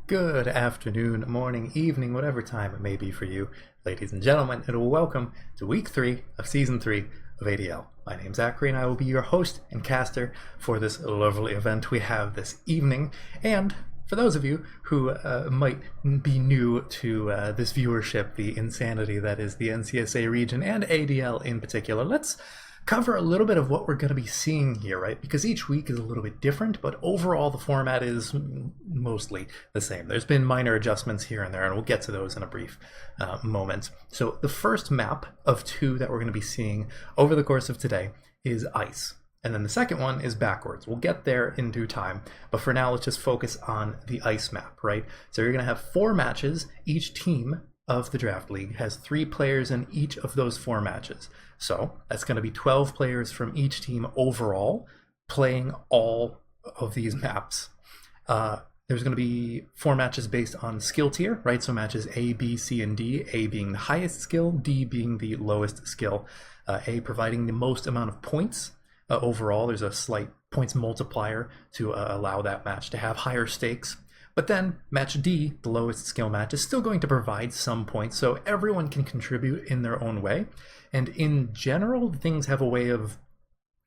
Good afternoon, morning, evening, whatever time it may be for you, ladies and gentlemen, and welcome to week 3 of season 3 of ADL. My name's Acrinator, and I will be your host and caster for this lovely event we have this evening. And for those of you who might be new to this viewership, the insanity that is the NCSA region and ADL in particular, let's cover a little bit of what we're going to be seeing here, right? Because each week is a little bit different, but overall the format is mostly the same. There's been minor adjustments here and there, and we'll get to those in a brief moment. So the first map of 2 that we're going to be seeing over the course of today is Ice. And then the second one is Backwards. We'll get there in due time, but for now let's just focus on the Ice map, right? So you're going to have 4 matches. Each team of the draft league has 3 players in each of those 4 matches. So that's going to be 12 players from each team overall playing all of these maps. There's going to be 4 matches based on skill tier, right? So matches A, B, C, and D, A being the highest skill, D being the lowest skill, A providing the most amount of points. Overall, there's a slight points multiplier to allow that match to have higher stakes. But then match D, the lowest skill match, is still going to provide some points, so everyone can contribute in their own way. And in general, things have a way of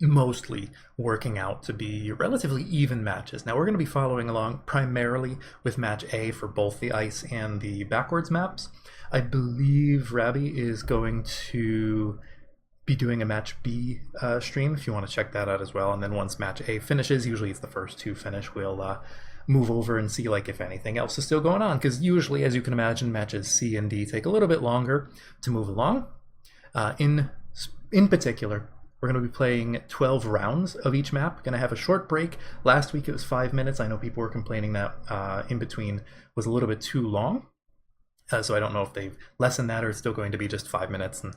mostly working out to be relatively even matches. Now we're going to be following along primarily with match A for both the Ice and the Backwards maps. I believe Rabbi is going to be doing a match B stream if you want to check that out as well. And then once match A finishes, usually it's the first 2 finish, we'll move over and see like if anything else is still going on, because usually, as you can imagine, matches C and D take a little bit longer to move along. In particular, we're going to be playing 12 rounds of each map. Going to have a short break. Last week it was 5 minutes. I know people were complaining that in between was a little bit too long, so I don't know if they've lessened that or it's still going to be just 5 minutes and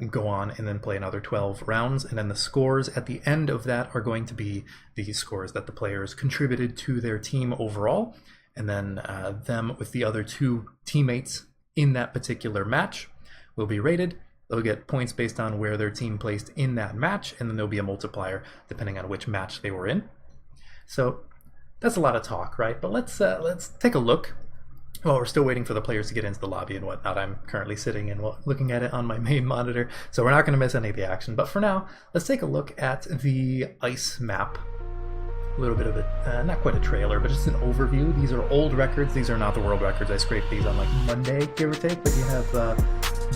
go on and then play another 12 rounds, and then the scores at the end of that are going to be the scores that the players contributed to their team overall, and then them with the other 2 teammates in that particular match will be rated. They'll get points based on where their team placed in that match, and then there'll be a multiplier depending on which match they were in. So that's a lot of talk, right? But let's take a look. Well, we're still waiting for the players to get into the lobby and whatnot. I'm currently sitting and looking at it on my main monitor, so we're not going to miss any of the action. But for now, let's take a look at the Ice map. A little bit of a, not quite a trailer, but just an overview. These are old records. These are not the world records. I scraped these on like Monday, give or take. But you have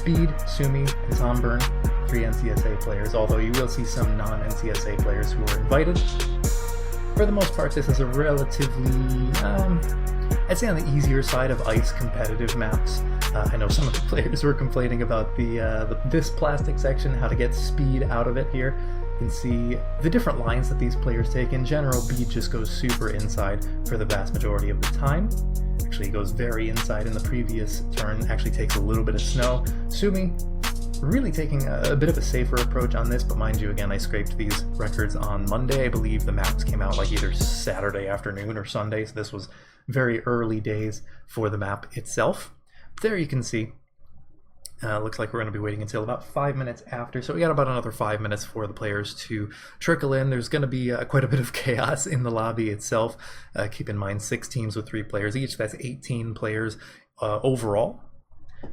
Bede, Sumi, and Tom Byrne, 3 NCSA players, although you will see some non-NCSA players who were invited. For the most part, this is a relatively, I'd say on the easier side of Ice competitive maps. I know some of the players were complaining about this plastic section, how to get speed out of it here. You can see the different lines that these players take. In general, Bede just goes super inside for the vast majority of the time. Actually, he goes very inside in the previous turn, actually takes a little bit of snow. Sumi really taking a bit of a safer approach on this, but mind you, again, I scraped these records on Monday. I believe the maps came out like either Saturday afternoon or Sunday, so this was very early days for the map itself. There you can see, looks like we're going to be waiting until about 5 minutes after, so we got about another 5 minutes for the players to trickle in. There's going to be quite a bit of chaos in the lobby itself. Keep in mind 6 teams with 3 players each, that's 18 players overall.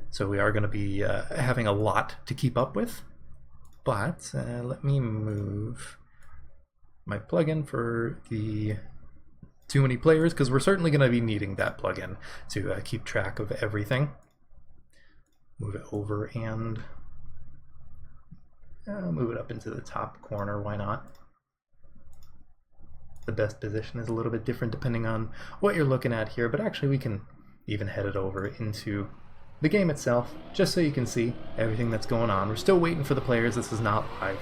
So we are going to be having a lot to keep up with, but let me move my plugin for the too many players, because we're certainly going to be needing that plugin to keep track of everything. Move it over and move it up into the top corner, why not? The best position is a little bit different depending on what you're looking at here, but actually we can even head it over into the game itself, just so you can see everything that's going on. We're still waiting for the players. This is not live.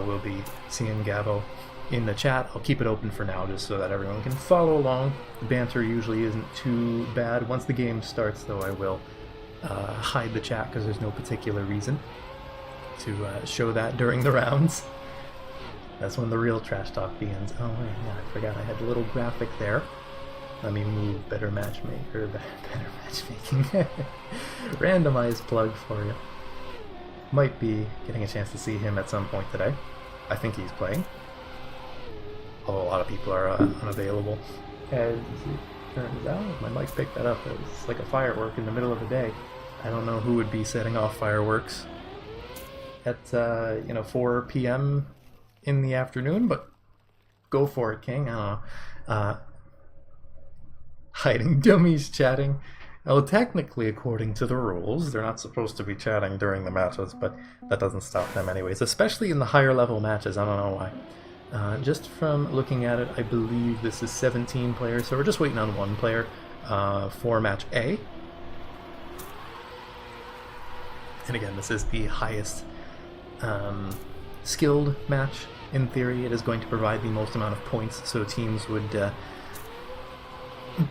We'll be seeing Gabo in the chat. I'll keep it open for now just so that everyone can follow along. The banter usually isn't too bad. Once the game starts, though, I will hide the chat because there's no particular reason to show that during the rounds. That's when the real trash talk begins. Oh, yeah, I forgot I had a little graphic there. Let me move better matchmaker, better matchmaking. Randomized plug for you. Might be getting a chance to see him at some point today. I think he's playing. Although a lot of people are unavailable. As Turns out my mic picked that up. It was like a firework in the middle of the day. I don't know who would be setting off fireworks at 4 p.m. in the afternoon, but go for it, King. I don't know. Hiding dummies chatting. Well, technically, according to the rules, they're not supposed to be chatting during the matches, but that doesn't stop them anyways, especially in the higher level matches. I don't know why. Just from looking at it, I believe this is 17 players, so we're just waiting on one player for match A. And again, this is the highest skilled match. In theory, it is going to provide the most amount of points, so teams would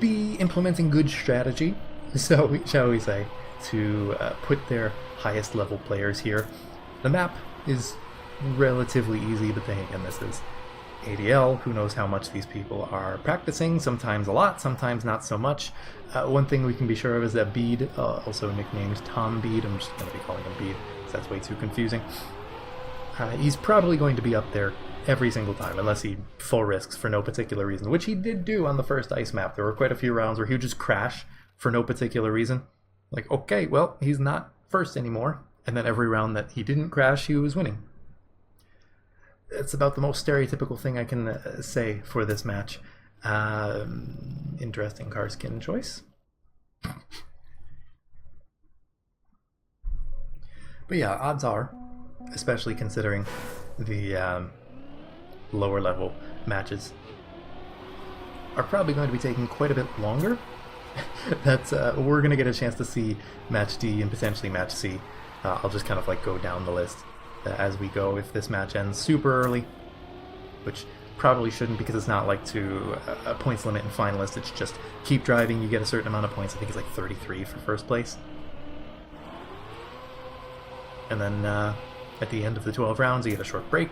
be implementing good strategy, so shall we say, to put their highest level players here. The map is relatively easy, but then again, this is ADL. Who knows how much these people are practicing? Sometimes a lot, sometimes not so much. One thing we can be sure of is that Bede, also nicknamed Tom Bede, I'm just going to be calling him Bede because that's way too confusing. He's probably going to be up there every single time, unless he full risks for no particular reason, which he did do on the first ice map. There were quite a few rounds where he would just crash for no particular reason. Like, okay, well, he's not first anymore. And then every round that he didn't crash, he was winning. It's about the most stereotypical thing I can say for this match. Interesting car skin choice. But yeah, odds are, especially considering the lower level matches, are probably going to be taking quite a bit longer. That we're going to get a chance to see match D and potentially match C. I'll just kind of like go down the list as we go if this match ends super early, which probably shouldn't because it's not like to a points limit in finalist. It's just keep driving, you get a certain amount of points. I think it's like 33 for first place. And then at the end of the 12 rounds, you get a short break.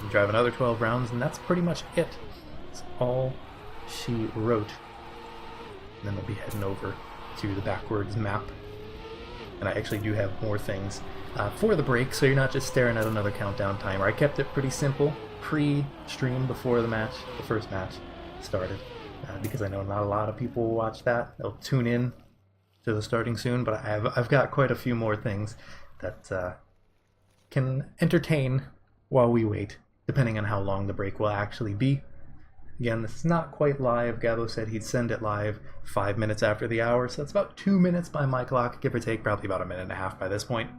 You drive another 12 rounds, and that's pretty much it. That's all she wrote. And then we'll be heading over to the backwards map. And I actually do have more things for the break, so you're not just staring at another countdown timer. I kept it pretty simple, pre-stream before the first match started, because I know not a lot of people will watch that. They'll tune in to the starting soon, but I've got quite a few more things that can entertain while we wait, depending on how long the break will actually be. Again, this is not quite live. Gabo said he'd send it live 5 minutes after the hour, so that's about 2 minutes by my clock, give or take, probably about a minute and a half by this point.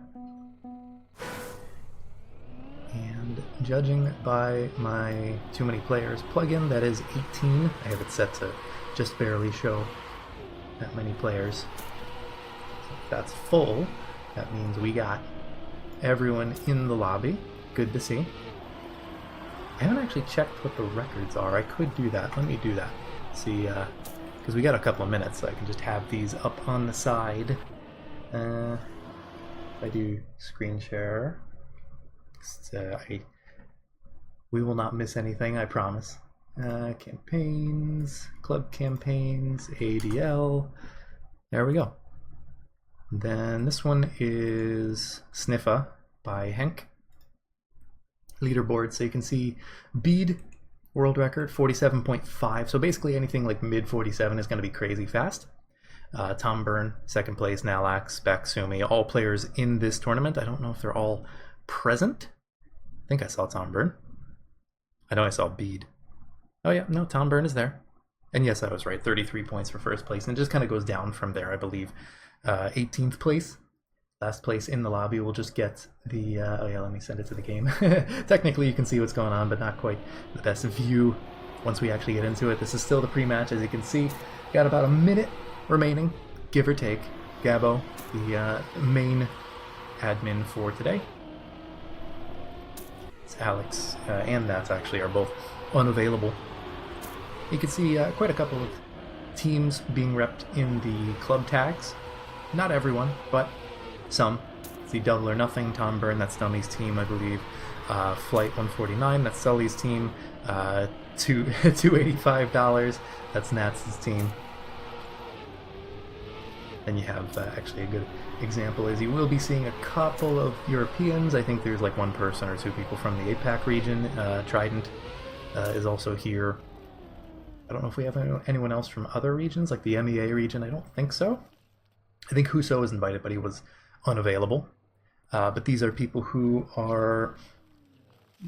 And judging by my too many players plugin, that is 18. I have it set to just barely show that many players. So if that's full, that means we got everyone in the lobby. Good to see. I haven't actually checked what the records are. I could do that. Let me do that. See, because we got a couple of minutes, so I can just have these up on the side. If I do screen share, we will not miss anything, I promise. Campaigns, club campaigns, ADL. There we go. And then this one is SNIFFA by Henk. Leaderboard, so you can see Bede world record 47.5, so basically anything like mid 47 is going to be crazy fast. Tom Byrne second place, Nalax, Baksumi, all players in this tournament. I don't know if they're all present. I think I saw Tom Byrne. I know I saw Bede. Oh yeah, no, Tom Byrne is there. And yes, I was right, 33 points for first place, and it just kind of goes down from there, I believe. 18th place. Last place in the lobby will just get the, oh yeah, let me send it to the game. Technically you can see what's going on, but not quite the best view once we actually get into it. This is still the pre-match, as you can see. Got about a minute remaining, give or take. Gabo, the main admin for today. It's Alex and Nats actually are both unavailable. You can see quite a couple of teams being repped in the club tags. Not everyone, but some. See Double or Nothing, Tom Byrne, that's Dummy's team, I believe. Flight 149, that's Sully's team. $285, that's Nats' team. Then you have actually a good example is you will be seeing a couple of Europeans. I think there's like one person or two people from the APAC region. Trident is also here. I don't know if we have anyone else from other regions, like the MEA region. I don't think so. I think Huso was invited, but he was unavailable. But these are people who are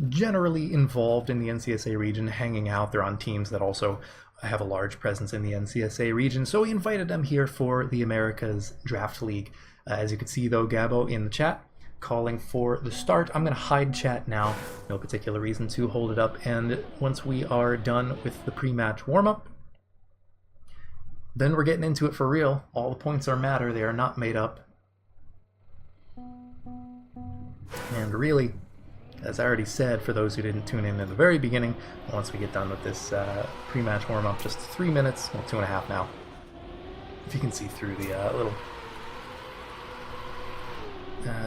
generally involved in the NCSA region, hanging out. They're on teams that also have a large presence in the NCSA region. So we invited them here for the Americas Draft League. As you can see, though, Gabo in the chat calling for the start. I'm going to hide chat now. No particular reason to hold it up. And once we are done with the pre-match warm-up, then we're getting into it for real. All the points are matter. They are not made up. And really, as I already said, for those who didn't tune in the very beginning, once we get done with this pre-match warm-up, just 3 minutes, well, 2.5 now. If you can see through the little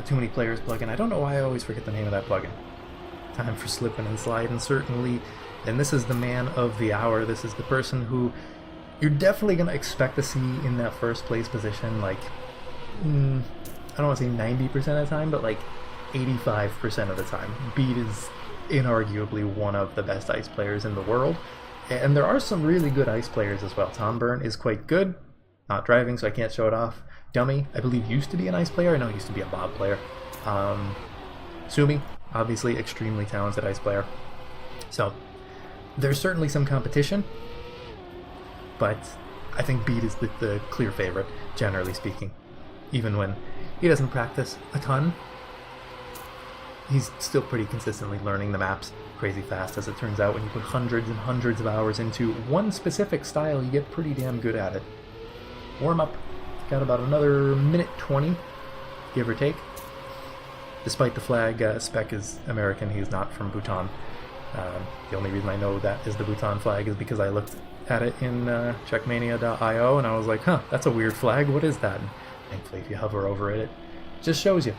too many players plugin. I don't know why I always forget the name of that plugin. Time for slipping and sliding, certainly. And this is the man of the hour. This is the person who you're definitely going to expect to see in that first place position, like, I don't want to say 90% of the time, but like 85% of the time. Beat is inarguably one of the best ice players in the world. And there are some really good ice players as well. Tom Byrne is quite good. Not driving, so I can't show it off. Dummy, I believe, used to be an ice player. I know he used to be a Bob player. Sumi, obviously extremely talented ice player. So there's certainly some competition, but I think Beat is the clear favorite, generally speaking. Even when he doesn't practice a ton, he's still pretty consistently learning the maps crazy fast. As it turns out, when you put hundreds and hundreds of hours into one specific style, you get pretty damn good at it. Warm up. Got about another minute 20, give or take. Despite the flag spec is American, he's not from Bhutan. The only reason I know that is the Bhutan flag is because I looked at it in Trackmania.io and I was like, huh, that's a weird flag, what is that? And thankfully, if you hover over it, it just shows you.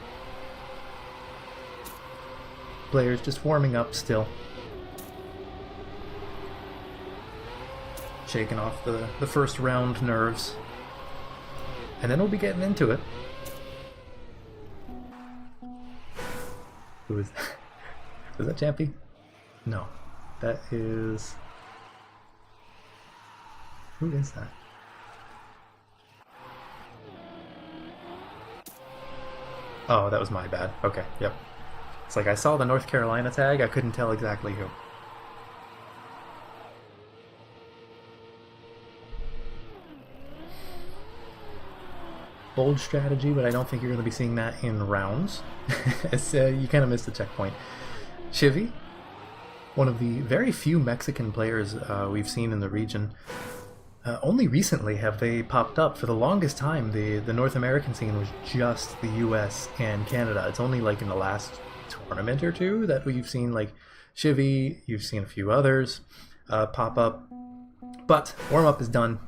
Players just warming up still. Shaking off the first round nerves. And then we'll be getting into it. Who is that? Is that Champy? No. That is... Who is that? Oh, that was my bad. Okay, yep. It's like I saw the North Carolina tag, I couldn't tell exactly who. Bold strategy, but I don't think you're going to be seeing that in rounds. You kind of missed the checkpoint. Chivy, one of the very few Mexican players we've seen in the region. Only recently have they popped up. For the longest time, the North American scene was just the US and Canada. It's only like in the last tournament or two that we've seen like Chivy, you've seen a few others pop up. But warm-up is done.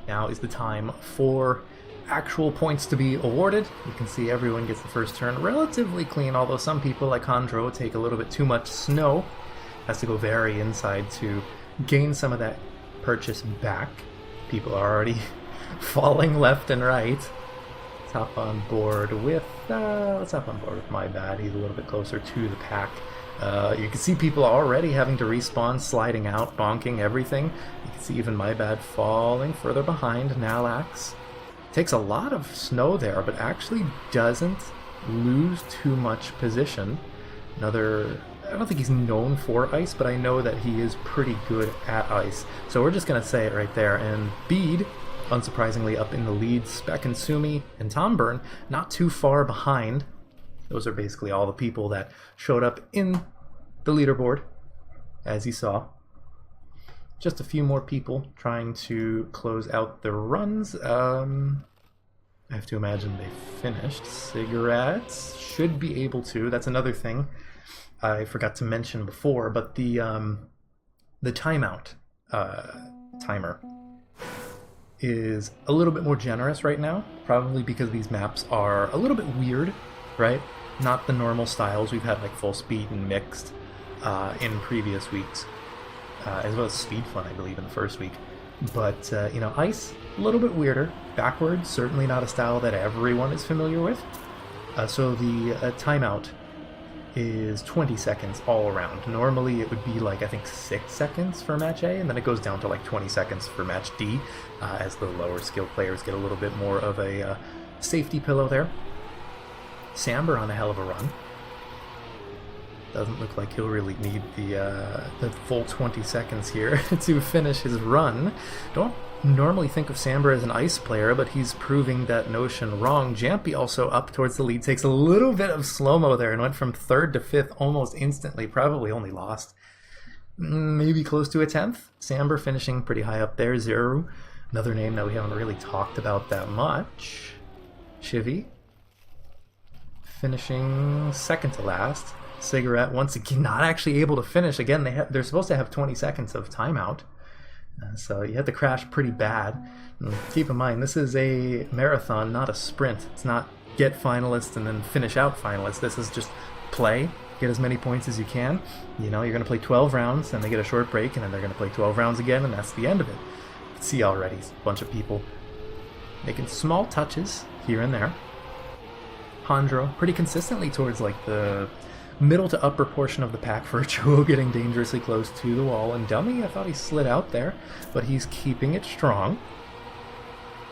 Now is the time for actual points to be awarded. You can see everyone gets the first turn relatively clean, although some people like Hondro take a little bit too much snow. Has to go very inside to gain some of that purchase back. People are already falling left and right. Let's hop on board with my bad. He's a little bit closer to the pack. You can see people already having to respawn, sliding out, bonking everything. You can see even my bad falling further behind. Nalax takes a lot of snow there, but actually doesn't lose too much position. I don't think he's known for ice, but I know that he is pretty good at ice. So we're just going to say it right there. And Bede, unsurprisingly, up in the lead. Spec and Sumi and Tom Byrne, not too far behind. Those are basically all the people that showed up in the leaderboard, as you saw. Just a few more people trying to close out their runs. I have to imagine they finished. Cigarettes should be able to. That's another thing I forgot to mention before, but the timeout timer is a little bit more generous right now, probably because these maps are a little bit weird, right? Not the normal styles. We've had like full speed and mixed in previous weeks. As well as Speed Fun, I believe, in the first week. But, ice, a little bit weirder. Backwards, certainly not a style that everyone is familiar with. So the timeout is 20 seconds all around. Normally it would be like, I think, 6 seconds for match A, and then it goes down to like 20 seconds for match D, as the lower skill players get a little bit more of a safety pillow there. Samber on a hell of a run. Doesn't look like he'll really need the full 20 seconds here to finish his run. Don't normally think of Samber as an ice player, but he's proving that notion wrong. Jampy also up towards the lead, takes a little bit of slow-mo there and went from 3rd to 5th almost instantly. Probably only lost maybe close to a 10th. Samber finishing pretty high up there. Zeru, another name that we haven't really talked about that much. Shivy finishing 2nd to last. Cigarette once again not actually able to finish. Again, they're supposed to have 20 seconds of timeout. So you had to crash pretty bad. And keep in mind, this is a marathon, not a sprint. It's not get finalists and then finish out finalists. This is just play, get as many points as you can. You know, you're going to play 12 rounds, and they get a short break, and then they're going to play 12 rounds again, and that's the end of it. You can see already a bunch of people making small touches here and there. Hondro pretty consistently towards like the middle to upper portion of the pack. Virtuo getting dangerously close to the wall, and Dummy, I thought he slid out there, but he's keeping it strong.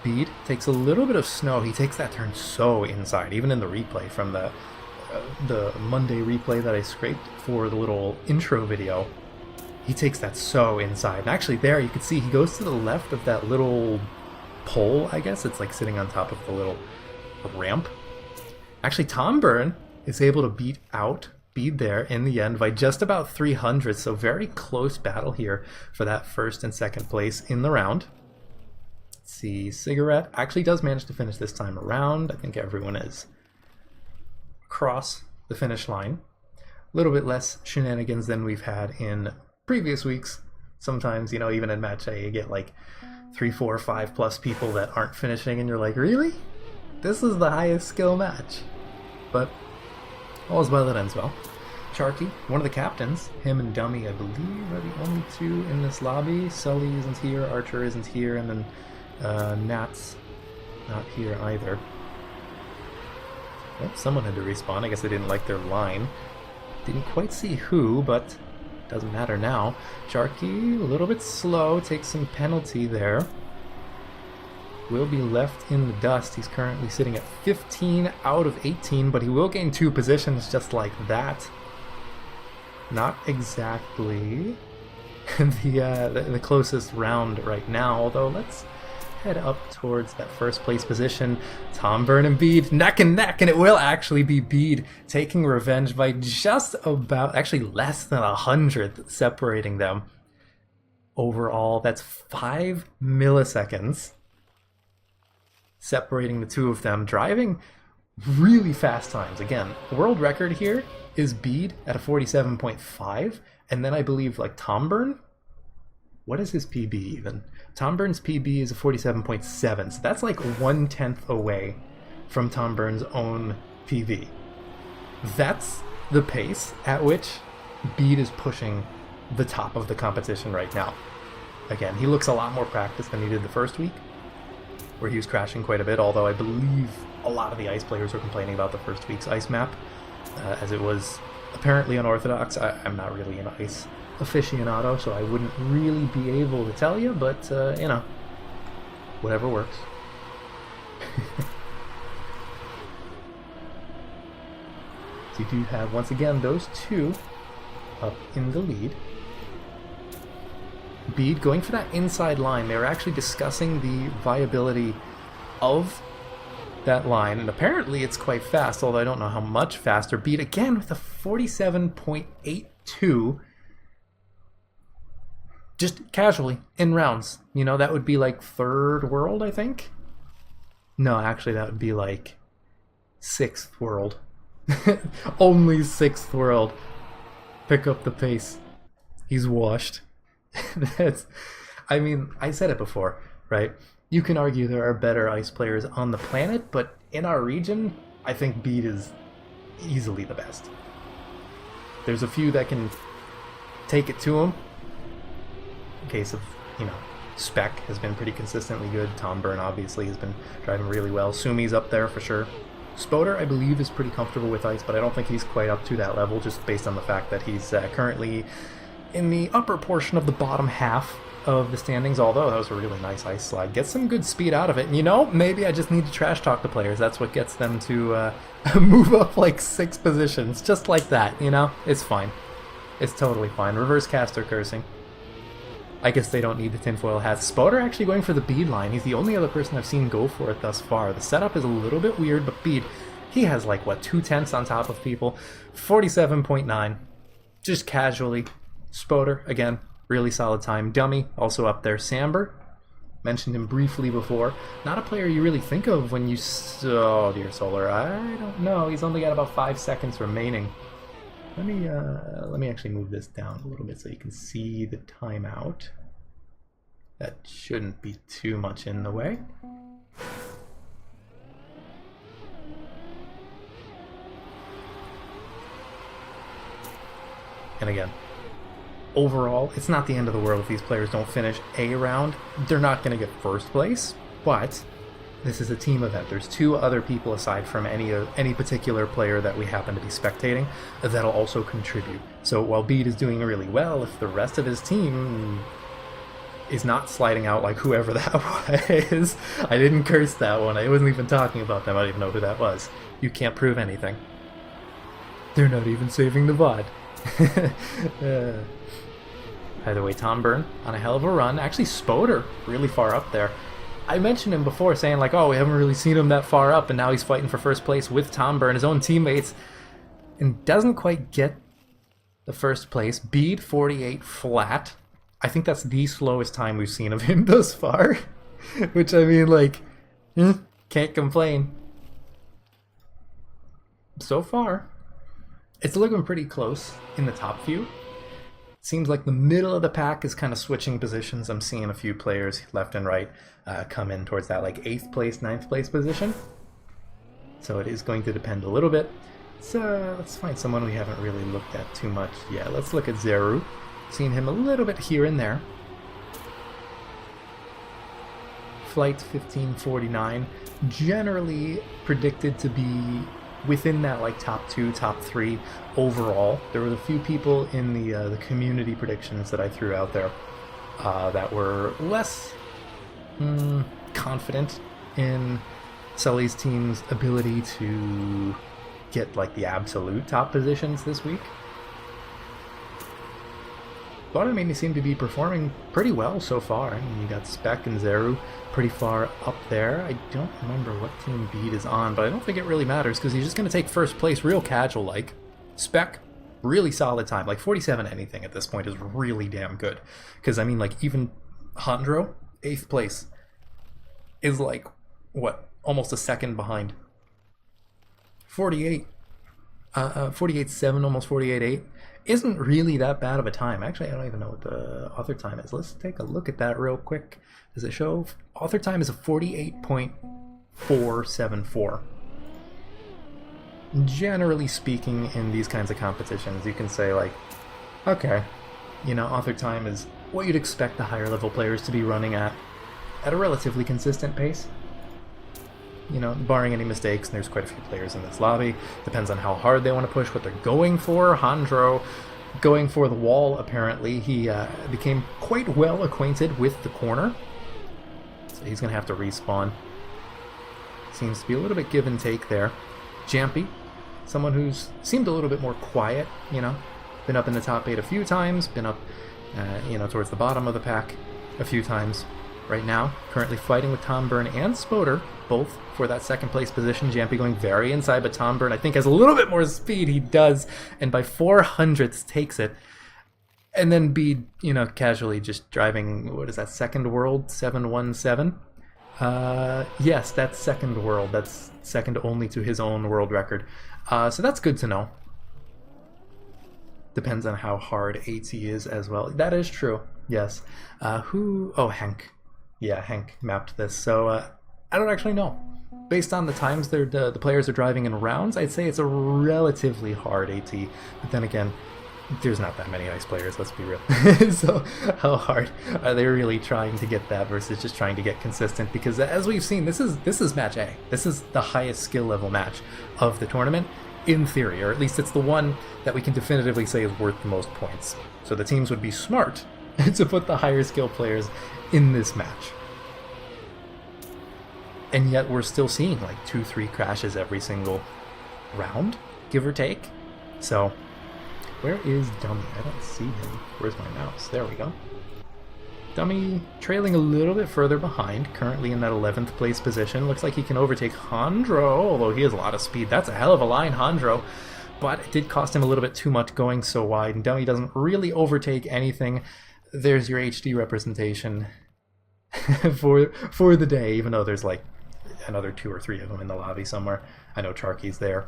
Bede takes a little bit of snow. He takes that turn so inside, even in the replay from the Monday replay that I scraped for the little intro video. He takes that so inside, and actually there you can see he goes to the left of that little pole, I guess. It's like sitting on top of the little ramp. Actually, Tom Byrne is able to beat out Bede there in the end by just about 300, so very close battle here for that 1st and 2nd place in the round. Let's see, Cigarette actually does manage to finish this time around. I think everyone is across the finish line. A little bit less shenanigans than we've had in previous weeks. Sometimes, you know, even in match A, you get like 3, 4, 5 plus people that aren't finishing, and you're like, really? This is the highest skill match. But all's well that ends well. Sharky, one of the captains, him and Dummy, I believe, are the only 2 in this lobby. Sully isn't here, Archer isn't here, and then Nat's not here either. Oh, someone had to respawn. I guess they didn't like their line. Didn't quite see who, but doesn't matter now. Sharky, a little bit slow, takes some penalty there. Will be left in the dust. He's currently sitting at 15 out of 18, but he will gain 2 positions just like that. Not exactly the closest round right now, although let's head up towards that 1st place position. Tom Byrne and Bede neck and neck, and it will actually be Bede taking revenge by just about, actually less than 100 separating them. Overall, that's 5 milliseconds separating the 2 of them, driving really fast times. Again, world record here is Bede at a 47.5, and then I believe like Tom Byrne, what is his PB even? Tom Byrne's PB is a 47.7, so that's like 1/10 away from Tom Byrne's own PB. That's the pace at which Bede is pushing the top of the competition right now. Again, he looks a lot more practiced than he did the first week, where he was crashing quite a bit, although I believe a lot of the ice players were complaining about the first week's ice map, as it was apparently unorthodox. I'm not really an ice aficionado, so I wouldn't really be able to tell you, but, you know, whatever works. So you do have, once again, those 2 up in the lead. Bede going for that inside line. They were actually discussing the viability of that line, and apparently it's quite fast, although I don't know how much faster. Bede again with a 47.82, just casually in rounds. You know, that would be like 3rd world, I think. No, actually that would be like 6th world. Only 6th world. Pick up the pace. He's washed. I mean, I said it before, right? You can argue there are better ice players on the planet, but in our region, I think Bede is easily the best. There's a few that can take it to him. In case of, you know, Spec has been pretty consistently good. Tom Byrne obviously has been driving really well. Sumi's up there for sure. Spoder, I believe, is pretty comfortable with ice, but I don't think he's quite up to that level, just based on the fact that he's currently in the upper portion of the bottom half of the standings, although that was a really nice ice slide. Get some good speed out of it, and you know, maybe I just need to trash talk the players. That's what gets them to move up like 6 positions, just like that, you know? It's fine. It's totally fine. Reverse caster cursing. I guess they don't need the tinfoil hats. Spoder actually going for the bead line. He's the only other person I've seen go for it thus far. The setup is a little bit weird, but bead, he has like, what, 2/10 on top of people. 47.9. Just casually. Spoder, again, really solid time. Dummy, also up there. Samber, mentioned him briefly before. Not a player you really think of when you... Oh, dear Solar, I don't know. He's only got about 5 seconds remaining. Let me actually move this down a little bit so you can see the timeout. That shouldn't be too much in the way. And again, overall, it's not the end of the world if these players don't finish a round. They're not going to get first place, but this is a team event. There's 2 other people aside from any particular player that we happen to be spectating that'll also contribute. So while Bede is doing really well, if the rest of his team is not sliding out like whoever that was, I didn't curse that one. I wasn't even talking about them. I don't even know who that was. You can't prove anything. They're not even saving the VOD. Either way, Tom Byrne on a hell of a run. Actually, Spoder really far up there. I mentioned him before, saying like, oh, we haven't really seen him that far up, and now he's fighting for first place with Tom Byrne, his own teammates, and doesn't quite get the first place. Bede, 48 flat. I think that's the slowest time we've seen of him thus far. Which, I mean, like, can't complain. So far, it's looking pretty close in the top few. Seems like the middle of the pack is kind of switching positions. I'm seeing a few players left and right come in towards that like 8th place, 9th place position. So it is going to depend a little bit. So let's find someone we haven't really looked at too much yet. Let's look at Zeru. Seen him a little bit here and there. Flight 1549. Generally predicted to be within that like top 2, top 3 overall. There were a few people in the community predictions that I threw out there that were less confident in Sully's team's ability to get like the absolute top positions this week. But I mean, they seem to be performing pretty well so far. I mean, you got Spec and Zeru pretty far up there. I don't remember what team Bede is on, but I don't think it really matters because he's just going to take first place real casual-like. Spec, really solid time. Like 47 anything at this point is really damn good. Because, I mean, like, even Hondro, 8th place, is like, what, almost a second behind. 48.7, almost 48.8. Isn't really that bad of a time. Actually, I don't even know what the author time is. Let's take a look at that real quick. Does it show? Author time is a 48.474. Generally speaking, in these kinds of competitions, you can say like, okay, you know, author time is what you'd expect the higher level players to be running at a relatively consistent pace. You know, barring any mistakes, and there's quite a few players in this lobby. Depends on how hard they want to push, what they're going for. Hondro going for the wall, apparently. He became quite well acquainted with the corner. So he's going to have to respawn. Seems to be a little bit give and take there. Jampy, someone who's seemed a little bit more quiet, you know. Been up in the top 8 a few times. Been up, you know, towards the bottom of the pack a few times. Right now, currently fighting with Tom Byrne and Spoder, both for that 2nd place position. Jampy going very inside, but Tom Byrne, I think, has a little bit more speed. He does, and by 400ths takes it. And then Bede, you know, casually just driving, what is that, Second World 717? Yes, that's Second World. That's second only to his own world record. So that's good to know. Depends on how hard AT is as well. That is true, yes. Oh, Henk. Yeah, Henk mapped this. So I don't actually know. Based on the times the players are driving in rounds, I'd say it's a relatively hard AT. But then again, there's not that many ice players, let's be real. So how hard are they really trying to get that versus just trying to get consistent? Because as we've seen, this is match A. This is the highest skill level match of the tournament, in theory, or at least it's the one that we can definitively say is worth the most points. So the teams would be smart to put the higher skill players in this match. And yet we're still seeing like 2-3 crashes every single round, give or take. So where is Dummy? I don't see him. Where's my mouse? There we go. Dummy trailing a little bit further behind, currently in that 11th place position. Looks like he can overtake Hondro, although he has a lot of speed. That's a hell of a line, Hondro. But it did cost him a little bit too much going so wide, and Dummy doesn't really overtake anything. There's your HD representation for the day, even though there's like another 2 or 3 of them in the lobby somewhere. I know Charky's there.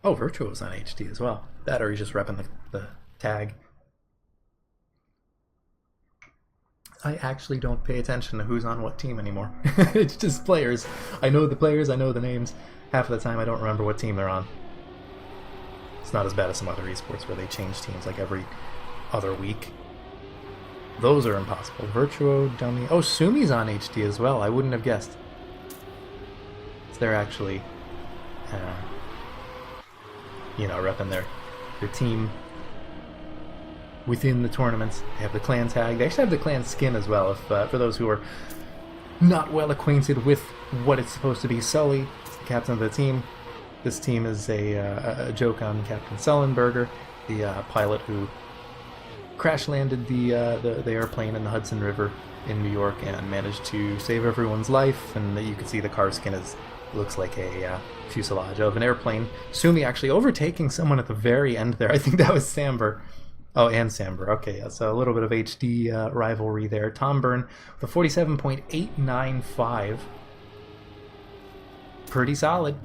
Oh, Virtuo's on HD as well. That or he's just repping the tag. I actually don't pay attention to who's on what team anymore. It's just players. I know the players, I know the names. Half of the time I don't remember what team they're on. It's not as bad as some other esports where they change teams like every other week. Those are impossible. Virtuo, Dummy. Oh, Sumi's on HD as well. I wouldn't have guessed. So they're actually, you know, repping their team within the tournaments. They have the clan tag. They actually have the clan skin as well. If for those who are not well acquainted with what it's supposed to be, Sully is the captain of the team. This team is a joke on Captain Sullenberger, the pilot who crash landed the airplane in the Hudson River in New York and managed to save everyone's life. And you can see the car skin looks like a fuselage of an airplane. Sumi actually overtaking someone at the very end there. I think that was Samber. Oh, and Samber. Okay, yeah, so a little bit of HD rivalry there. Tom Byrne with a 47.895. Pretty solid.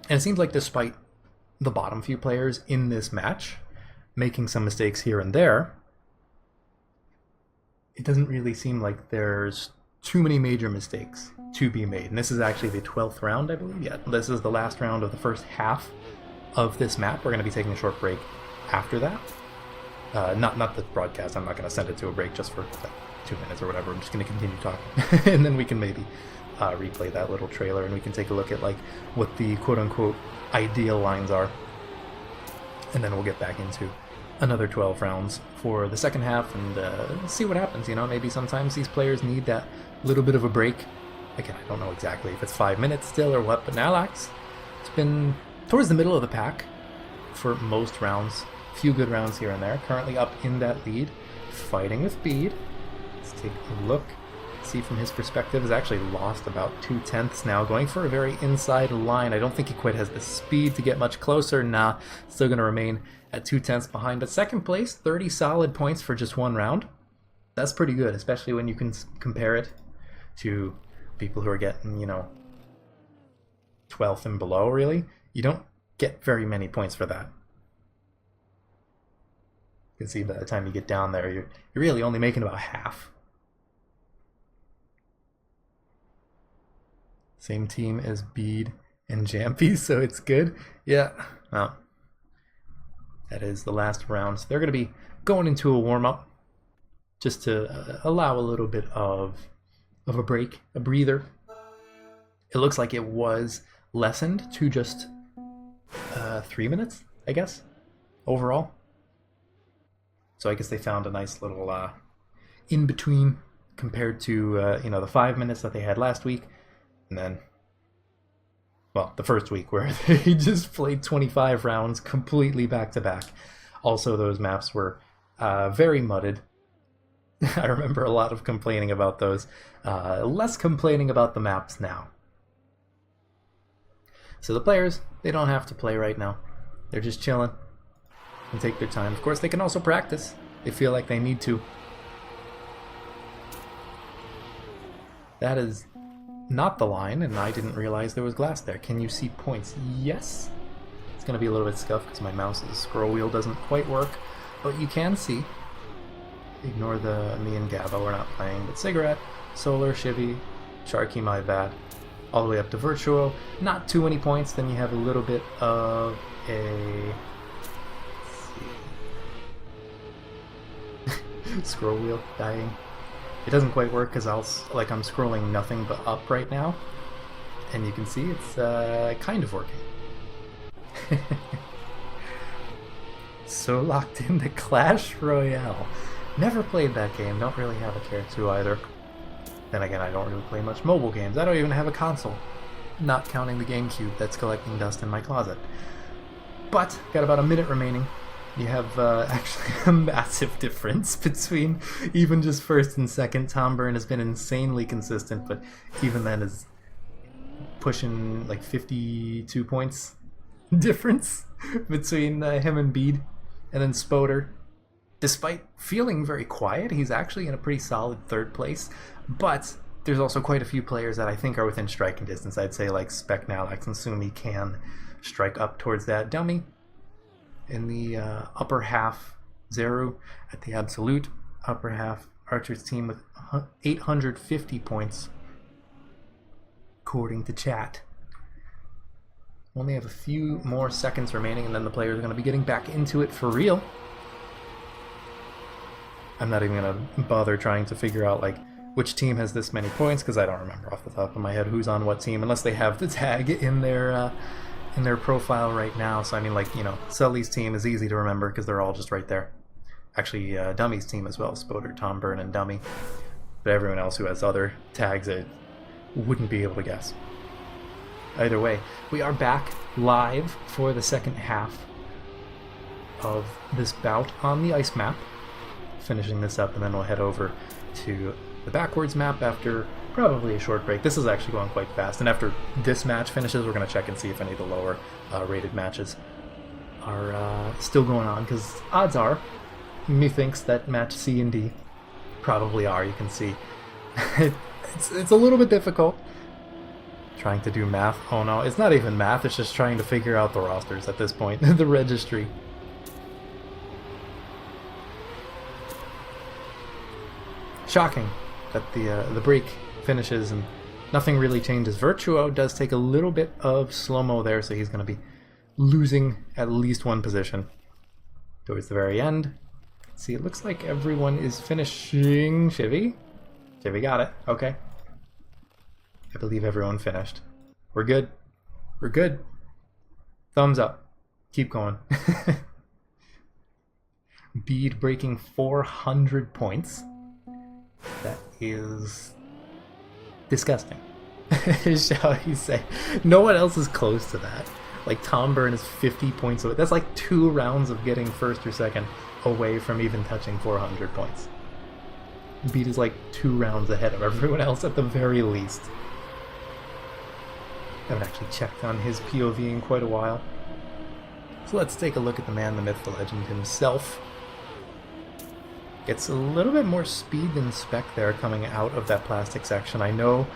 And it seems like despite the bottom few players in this match making some mistakes here and there, it doesn't really seem like there's too many major mistakes to be made. And this is actually the 12th round, I believe. Yeah, this is the last round of the first half of this map. We're going to be taking a short break after that. Not the broadcast. I'm not going to send it to a break just for like 2 minutes or whatever. I'm just going to continue talking. And then we can maybe replay that little trailer and we can take a look at like what the quote-unquote ideal lines are. And then we'll get back into another 12 rounds for the second half and see what happens. You know, maybe sometimes these players need that little bit of a break. Again, I don't know exactly if it's 5 minutes still or what, but Nalax, it's been towards the middle of the pack for most rounds. A few good rounds here and there. Currently up in that lead, fighting with Bede. Let's take a look. See from his perspective, has actually lost about 2/10 now, going for a very inside line. I don't think he quite has the speed to get much closer. Nah, still going to remain at 2/10 behind. But second place, 30 solid points for just one round. That's pretty good, especially when you can compare it to people who are getting, you know, 12th and below, really. You don't get very many points for that. You can see by the time you get down there, you're really only making about half. Same team as Bede and Jampy, so it's good. Yeah, well, that is the last round. So they're going to be going into a warm-up just to allow a little bit of a break, a breather. It looks like it was lessened to just 3 minutes, I guess, overall. So I guess they found a nice little in-between compared to you know, the 5 minutes that they had last week. And then, well, the first week where they just played 25 rounds completely back-to-back. Also, those maps were very mudded. I remember a lot of complaining about those. Less complaining about the maps now. So the players, they don't have to play right now. They're just chilling and take their time. Of course, they can also practice. They feel like they need to. That is not the line, and I didn't realize there was glass there. Can you see points? Yes. It's going to be a little bit scuffed because my mouse's scroll wheel doesn't quite work, but you can see. Ignore me and Gabba, we're not playing, but Cigarette, Solar, Shivy, Sharky, my bad. all the way up to Virtuo. Not too many points. Then you have a little bit of a scroll wheel dying. It doesn't quite work because I'm scrolling nothing but up right now, and you can see it's kind of working. So locked into Clash Royale. Never played that game. Don't really have a care to either. Then again, I don't really play much mobile games. I don't even have a console, not counting the GameCube that's collecting dust in my closet. But got about a minute remaining. You have actually a massive difference between even just first and second. Tom Byrne has been insanely consistent, but even then is pushing like 52 points difference between him and Bede. And then Spoder, despite feeling very quiet, he's actually in a pretty solid third place. But there's also quite a few players that I think are within striking distance. I'd say like Specnalax and Sumi can strike up towards that. Dummy in the upper half, Zeru at the absolute upper half. Archer's team with 850 points, according to chat. Only have a few more seconds remaining, and then the players are going to be getting back into it for real. I'm not even going to bother trying to figure out like which team has this many points, because I don't remember off the top of my head who's on what team, unless they have the tag in their profile right now. So I mean, like, you know, Sully's team is easy to remember because they're all just right there. Actually, Dummy's team as well, Spoder, Tom Byrne, and Dummy. But everyone else who has other tags, I wouldn't be able to guess. Either way, we are back live for the second half of this bout on the ice map. Finishing this up, and then we'll head over to the backwards map after probably a short break. This is actually going quite fast, and after this match finishes, we're going to check and see if any of the lower rated matches are still going on, because odds are, methinks that match C and D probably are. You can see it's a little bit difficult trying to do math. Oh no, it's not even math, it's just trying to figure out the rosters at this point, the registry. Shocking that the break finishes and nothing really changes. Virtuo does take a little bit of slow-mo there, so he's going to be losing at least one position towards the very end. See, it looks like everyone is finishing. Chivy got it. Okay. I believe everyone finished. We're good. We're good. Thumbs up. Keep going. Bede breaking 400 points. That is disgusting, shall we say. No one else is close to that. Like, Tom Byrne is 50 points away. That's like 2 rounds of getting first or second away from even touching 400 points. Bede is like 2 rounds ahead of everyone else at the very least. I haven't actually checked on his POV in quite a while. So let's take a look at the man, the myth, the legend himself. Gets a little bit more speed than Spec there coming out of that plastic section. I know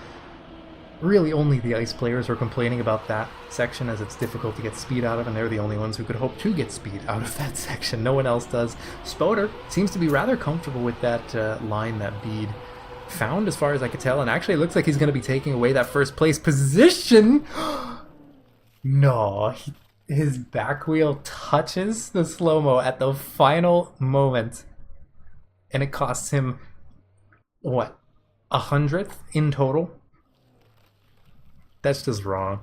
really only the ice players are complaining about that section, as it's difficult to get speed out of, and they're the only ones who could hope to get speed out of that section. No one else does. Spoder seems to be rather comfortable with that line that Bede found, as far as I could tell, and actually it looks like he's going to be taking away that first place position. No, his back wheel touches the slow-mo at the final moment, and it costs him, what, 100th in total? That's just wrong.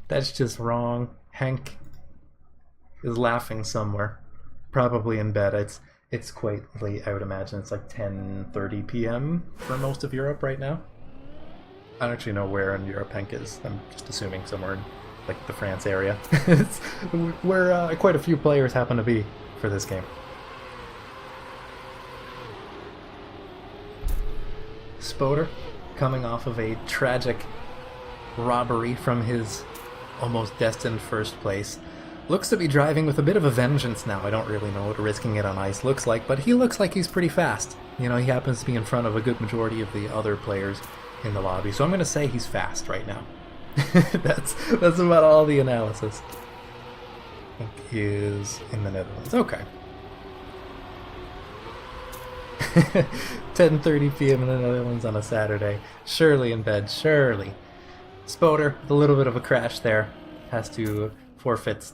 That's just wrong. Hank is laughing somewhere, probably in bed. It's quite late, I would imagine. It's like 10:30 p.m. for most of Europe right now. I don't actually know where in Europe Hank is. I'm just assuming somewhere in like the France area. It's where quite a few players happen to be for this game. Spoder coming off of a tragic robbery from his almost destined first place. Looks to be driving with a bit of a vengeance now. I don't really know what risking it on ice looks like, but he looks like he's pretty fast. You know, he happens to be in front of a good majority of the other players in the lobby, so I'm going to say he's fast right now. That's about all the analysis. I think he is in the Netherlands. Okay. 10:30 p.m. in the Netherlands on a Saturday. Surely in bed, surely. Spoder, with a little bit of a crash there, has to forfeit,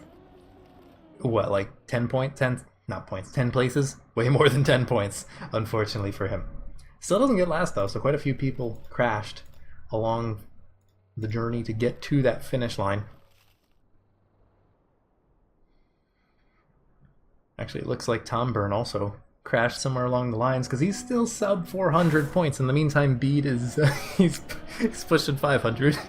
what, like 10 points? 10, not points, 10 places? Way more than 10 points, unfortunately for him. Still doesn't get last though, so quite a few people crashed along the journey to get to that finish line. Actually, it looks like Tom Byrne also crashed somewhere along the lines because he's still sub 400 points. In the meantime, Bede is he's pushing 500.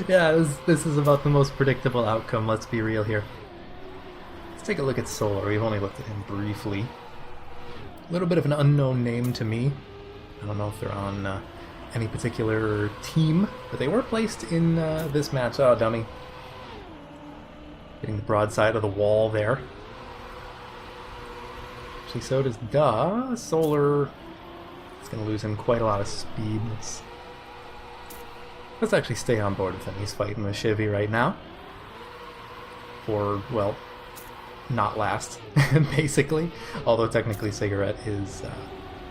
Yeah, this is about the most predictable outcome, let's be real here. Let's take a look at Solar. We've only looked at him briefly. A little bit of an unknown name to me. I don't know if they're on any particular team, but they were placed in this match. Oh, dummy. Hitting the broadside of the wall there. Actually, so does Duh. Solar. It's going to lose him quite a lot of speed. Let's actually stay on board with him. He's fighting with Shivy right now. For, well, not last, basically. Although technically Cigarette is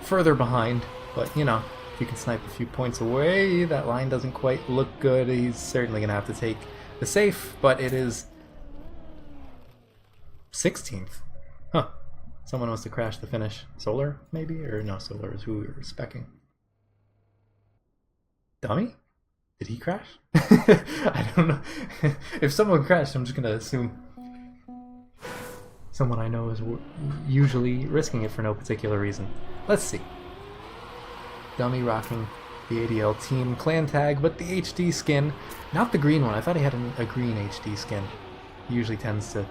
further behind. But, you know, if you can snipe a few points away, that line doesn't quite look good. He's certainly going to have to take the safe, but it is 16th. Huh. Someone wants to crash the finish. Solar, maybe? Or no, Solar is who we were specking. Dummy? Did he crash? I don't know. If someone crashed, I'm just going to assume someone I know is usually risking it for no particular reason. Let's see. Dummy rocking the ADL team clan tag, but the HD skin. Not the green one. I thought he had a green HD skin. He usually tends to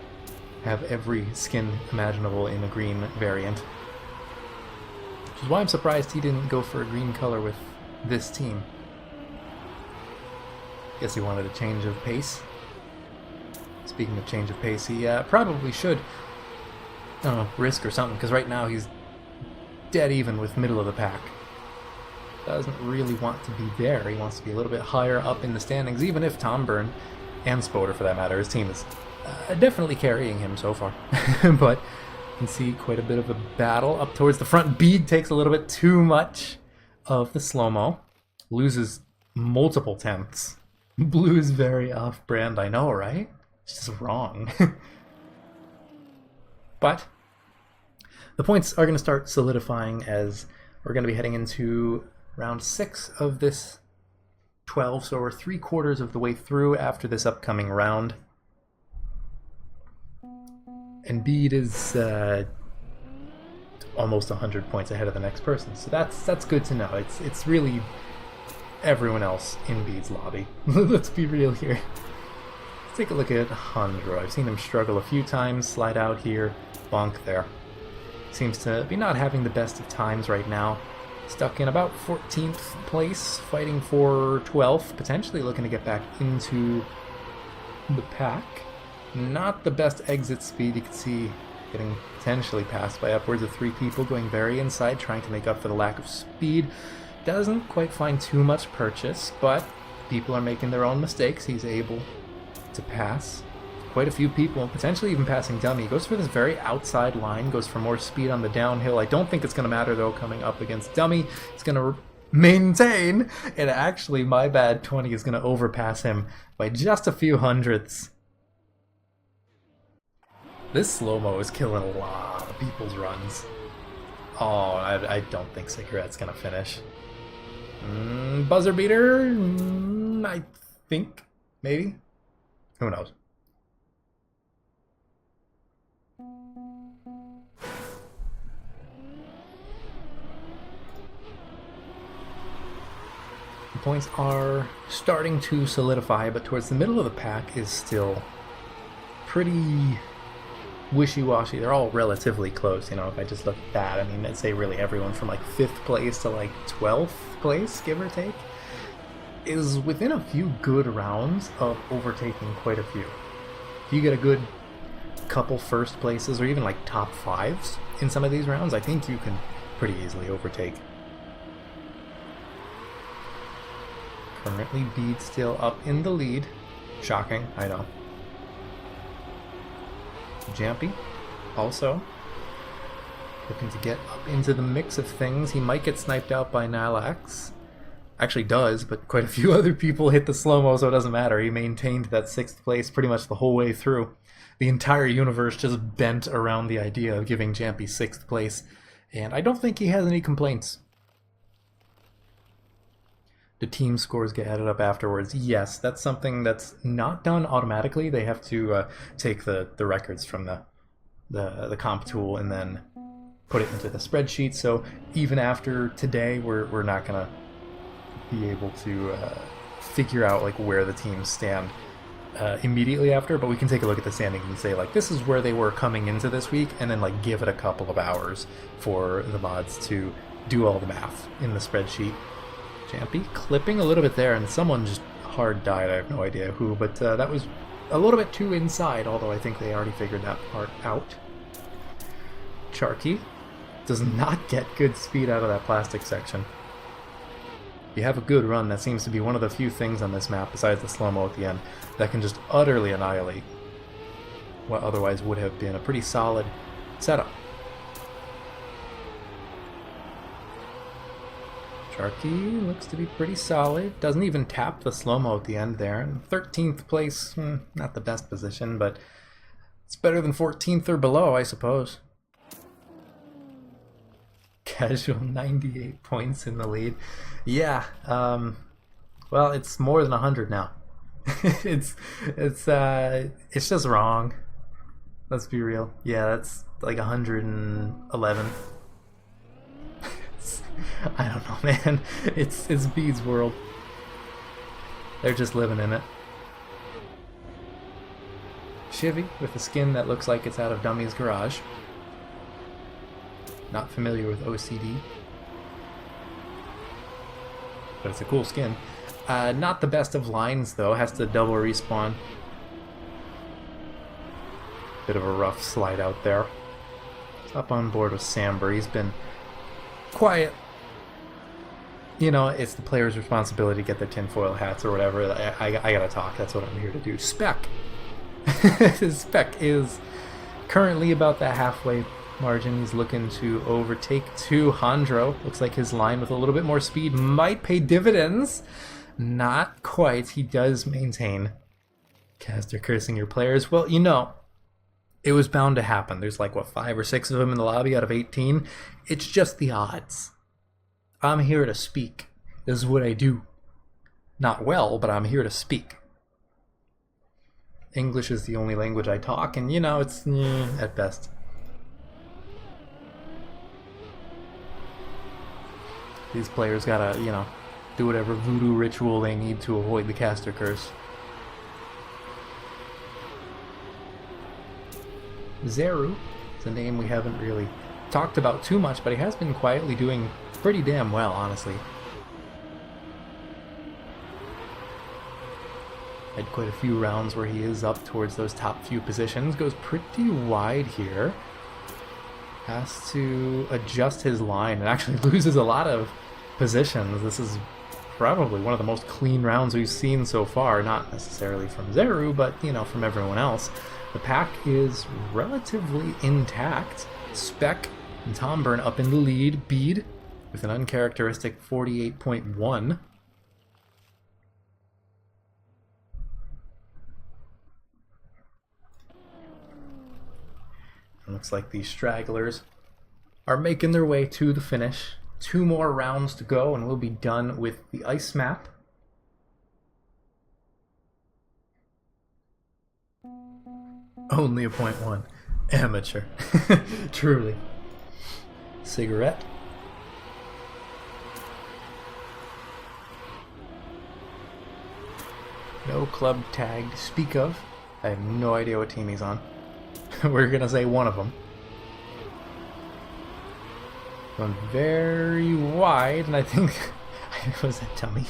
have every skin imaginable in a green variant. Which is why I'm surprised he didn't go for a green color with this team. Guess he wanted a change of pace. Speaking of change of pace, he probably should, I don't know, risk or something, because right now he's dead even with middle of the pack. Doesn't really want to be there. He wants to be a little bit higher up in the standings, even if Tom Byrne, and Spoder for that matter, his team is definitely carrying him so far. But you can see quite a bit of a battle up towards the front. Bede takes a little bit too much of the slow-mo. Loses multiple tenths. Blue is very off-brand, I know, right? It's just wrong. But the points are going to start solidifying as we're going to be heading into round 6 of this 12, so we're 3/4 of the way through after this upcoming round. And Bede is almost 100 points ahead of the next person, so that's good to know. It's really everyone else in Bede's lobby. Let's be real here. Let's take a look at Handro. I've seen him struggle a few times, slide out here, bonk there. Seems to be not having the best of times right now. Stuck in about 14th place, fighting for 12th, potentially looking to get back into the pack. Not the best exit speed. You can see getting potentially passed by upwards of 3 people, going very inside, trying to make up for the lack of speed. Doesn't quite find too much purchase, but people are making their own mistakes. He's able to pass quite a few people, potentially even passing Dummy. Goes for this very outside line, goes for more speed on the downhill. I don't think it's going to matter, though, coming up against Dummy. It's going to maintain, and actually, my bad 20 is going to overpass him by just a few hundredths. This slow-mo is killing a lot of people's runs. Oh, I don't think Cigarette's going to finish. Buzzer beater? I think, maybe? Who knows? The points are starting to solidify, but towards the middle of the pack is still pretty wishy-washy. They're all relatively close, you know, if I just look at that. I mean, I'd say really everyone from like 5th place to like 12th place, give or take, is within a few good rounds of overtaking quite a few. If you get a good couple first places or even like top 5s in some of these rounds, I think you can pretty easily overtake. Currently, Bede still up in the lead. Shocking, I know. Jampy also looking to get up into the mix of things. He might get sniped out by Nylax. Actually does, but quite a few other people hit the slow-mo, so it doesn't matter. He maintained that 6th place pretty much the whole way through. The entire universe just bent around the idea of giving Jampy 6th place, and I don't think he has any complaints. The team scores get added up afterwards. Yes, that's something that's not done automatically. They have to take the records from the comp tool and then put it into the spreadsheet. So even after today, we're not gonna be able to figure out like where the teams stand immediately after, but we can take a look at the standings and say like this is where they were coming into this week, and then like give it a couple of hours for the mods to do all the math in the spreadsheet. Jampy clipping a little bit there, and someone just hard died. I have no idea who, but that was a little bit too inside, although I think they already figured that part out. Charky does not get good speed out of that plastic section. You have a good run, that seems to be one of the few things on this map, besides the slow-mo at the end, that can just utterly annihilate what otherwise would have been a pretty solid setup. Charky looks to be pretty solid. Doesn't even tap the slow-mo at the end there. And 13th place, not the best position, but it's better than 14th or below, I suppose. Casual 98 points in the lead. Yeah, well, it's more than 100 now. it's just wrong. Let's be real. Yeah, that's like 111. I don't know, man. It's Bede's world. They're just living in it. Chivy with a skin that looks like it's out of Dummy's garage. Not familiar with OCD, but it's a cool skin. Not the best of lines though, has to double respawn. Bit of a rough slide out there. Up on board with Samber, he's been quiet. You know, it's the player's responsibility to get their tinfoil hats or whatever. I gotta talk, that's what I'm here to do. Spec! Spec is currently about that halfway margin. He's looking to overtake 200. Looks like his line with a little bit more speed might pay dividends. Not quite. He does maintain. Caster cursing your players. Well, you know, it was bound to happen. There's like, what, 5 or 6 of them in the lobby out of 18? It's just the odds. I'm here to speak. This is what I do. Not well, but I'm here to speak. English is the only language I talk, and you know, it's at best. These players gotta, you know, do whatever voodoo ritual they need to avoid the caster curse. Zeru is a name we haven't really talked about too much, but he has been quietly doing pretty damn well, honestly. Had quite a few rounds where he is up towards those top few positions. Goes pretty wide here. Has to adjust his line and actually loses a lot of positions. This is probably one of the most clean rounds we've seen so far. Not necessarily from Zeru, but, you know, from everyone else. The pack is relatively intact. Spec and Tomburn up in the lead. Bede with an uncharacteristic 48.1. Looks like these stragglers are making their way to the finish. 2 more rounds to go and we'll be done with the ice map. Only a 0.1. Amateur. Truly. Cigarette. No club tag to speak of. I have no idea what team he's on. We're gonna say one of them. Going very wide, and I think was that Tummy?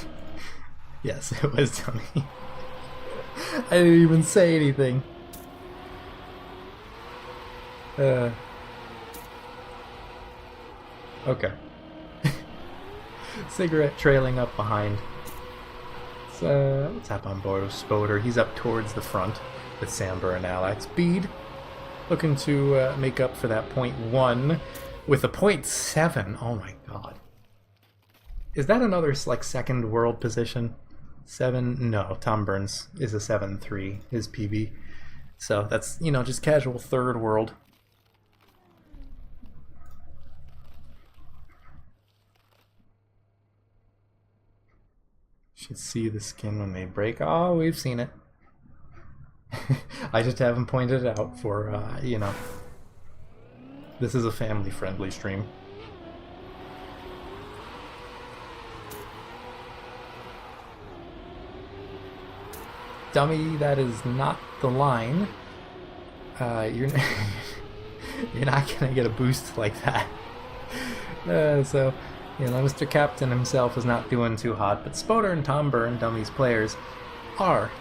Yes, it was Tummy. I didn't even say anything. Okay. Cigarette trailing up behind. So let's hop on board with Spoder. He's up towards the front with Samber and Alex. Bede looking to make up for that 0.1 with a .7. Oh my god. Is that another like second world position? 7? No, Tom Burns is a 7-3, his PB. So that's, you know, just casual third world. Should see the skin when they break. Oh, we've seen it. I just haven't pointed it out for, you know, this is a family-friendly stream. Dummy, that is not the line. You're not gonna get a boost like that. So, you know, Mr. Captain himself is not doing too hot, but Spoder and Tom Byrne, Dummy's players, are,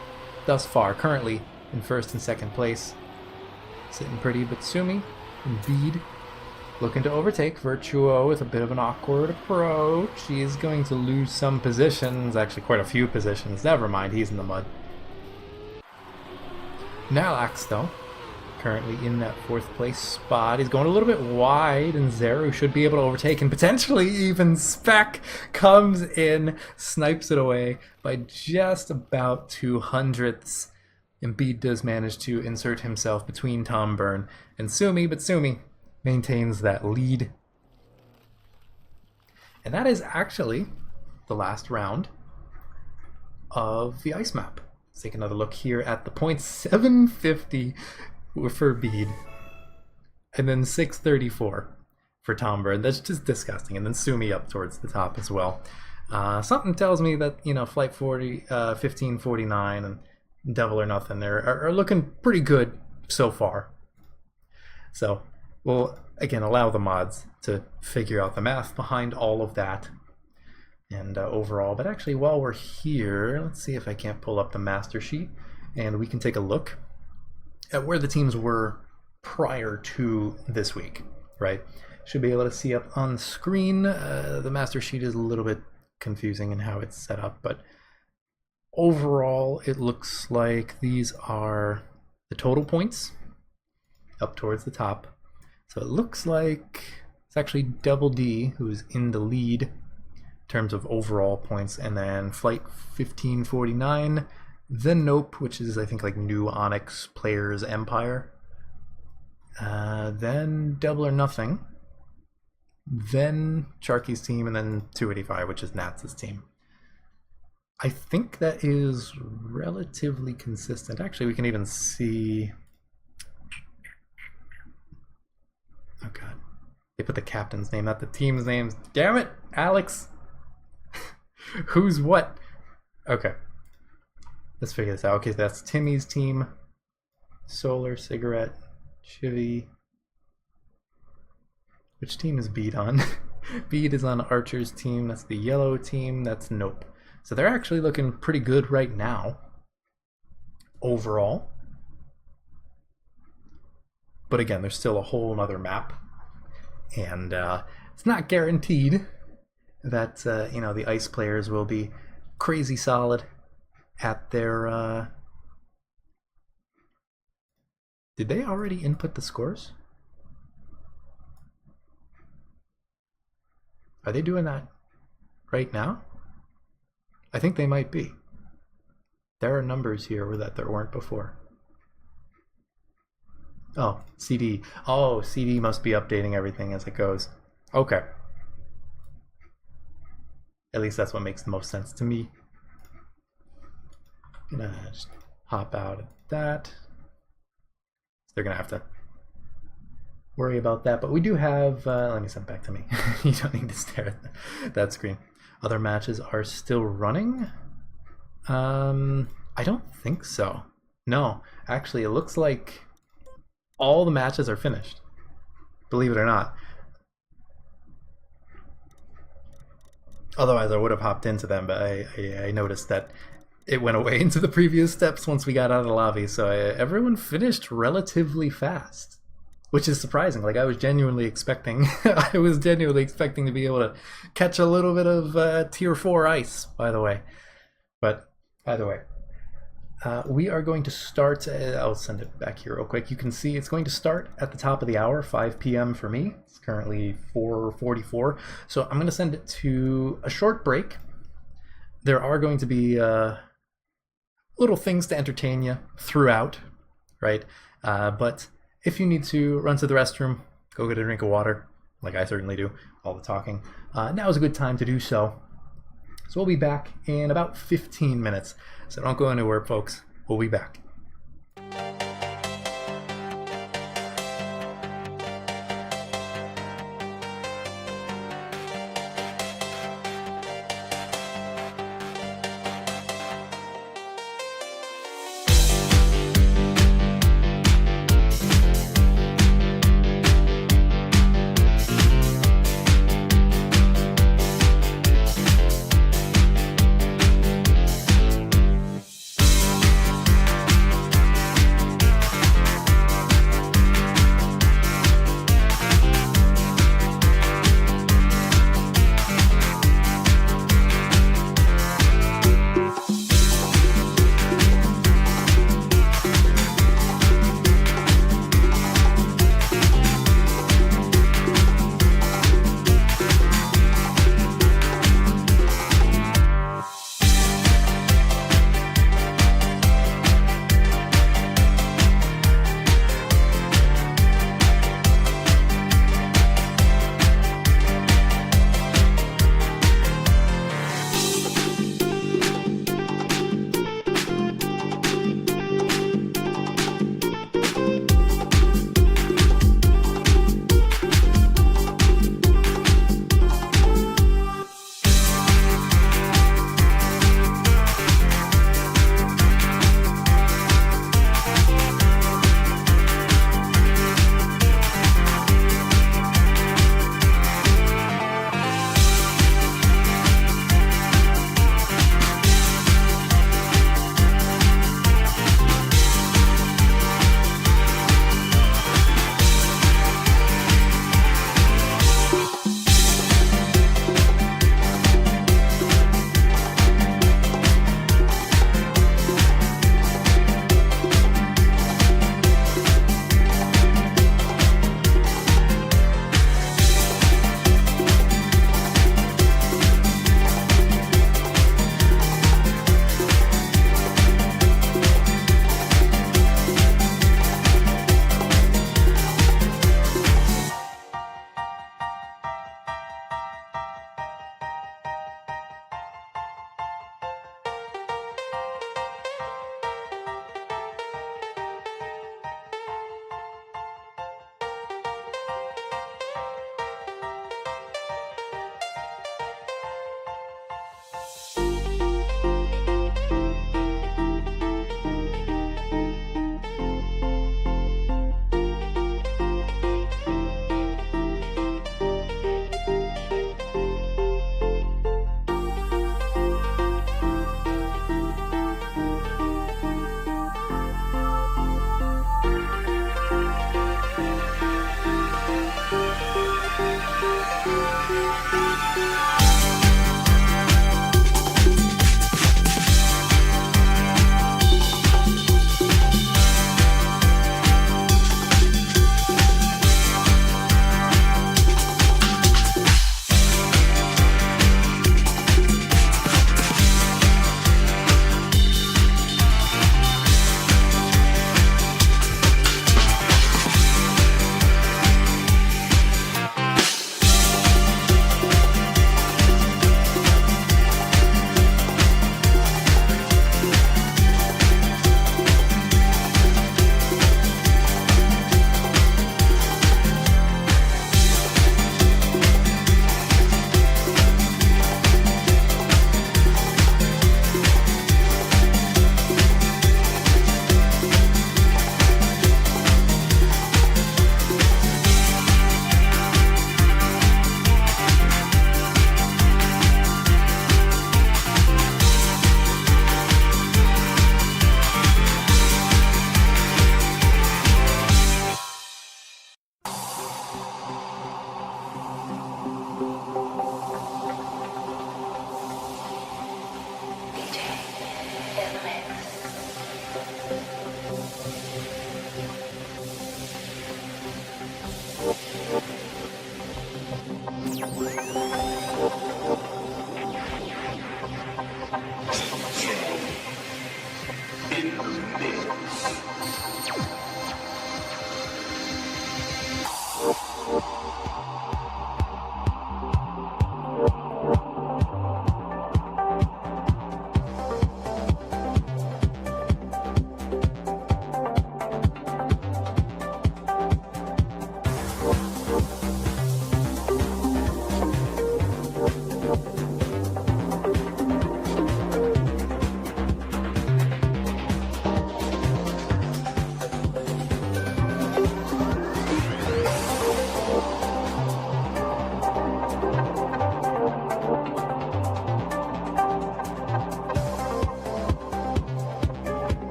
thus far, currently in first and second place. Sitting pretty, but Sumi and Bede looking to overtake Virtuo with a bit of an awkward approach. He is going to lose some positions, actually quite a few positions. Never mind, he's in the mud. Nalax, though, currently in that fourth place spot. He's going a little bit wide, and Zeru should be able to overtake, and potentially even Spec comes in, snipes it away by just about 200ths. Embiid does manage to insert himself between Tom Byrne and Sumi, but Sumi maintains that lead. And that is actually the last round of the ice map. Let's take another look here at the points. 750 for Bede, and then 634 for Tom Byrne. That's just disgusting. And then Sumi up towards the top as well. Something tells me that, you know, Flight 40, 1549 and Devil or Nothing are looking pretty good so far. So we'll again allow the mods to figure out the math behind all of that and overall. But actually, while we're here, let's see if I can't pull up the master sheet and we can take a look at where the teams were prior to this week, right? Should be able to see up on screen. The master sheet is a little bit confusing in how it's set up, but overall it looks like these are the total points up towards the top. So it looks like it's actually Double D who's in the lead in terms of overall points, and then Flight 1549, then Nope, which is I think like New Onyx Players Empire, then Double or Nothing, then Sharky's team, and then 285, which is Nats' team. I think that is relatively consistent. Actually, we can even see... Oh god. They put the captain's name, not the team's names. Damn it, Alex! Who's what? Okay. Let's figure this out. Okay, that's Timmy's team. Solar, Cigarette, Chivy. Which team is Bede on? Bede is on Archer's team. That's the yellow team. That's Nope. So they're actually looking pretty good right now, overall. But again, there's still a whole nother map. And it's not guaranteed that, you know, the ice players will be crazy solid at their... Did they already input the scores? Are they doing that right now? I think they might be. There are numbers here that there weren't before. Oh, CD. Oh, CD must be updating everything as it goes. Okay. At least that's what makes the most sense to me. Gonna just hop out of that. They're gonna have to worry about that, but we do have, let me send it back to me. You don't need to stare at that screen. Other matches are still running? I don't think so. No, actually it looks like all the matches are finished, believe it or not. Otherwise I would have hopped into them, but I noticed that it went away into the previous steps once we got out of the lobby, so everyone finished relatively fast. Which is surprising. Like, I was genuinely expecting to be able to catch a little bit of tier 4 ice, by the way. But either way, We are going to start, I'll send it back here real quick. You can see it's going to start at the top of the hour, 5 p.m. for me. It's currently 4:44. So I'm going to send it to a short break. There are going to be little things to entertain you throughout, right? But if you need to run to the restroom, go get a drink of water, like I certainly do, all the talking, now is a good time to do so. So we'll be back in about 15 minutes. So don't go anywhere, folks. We'll be back.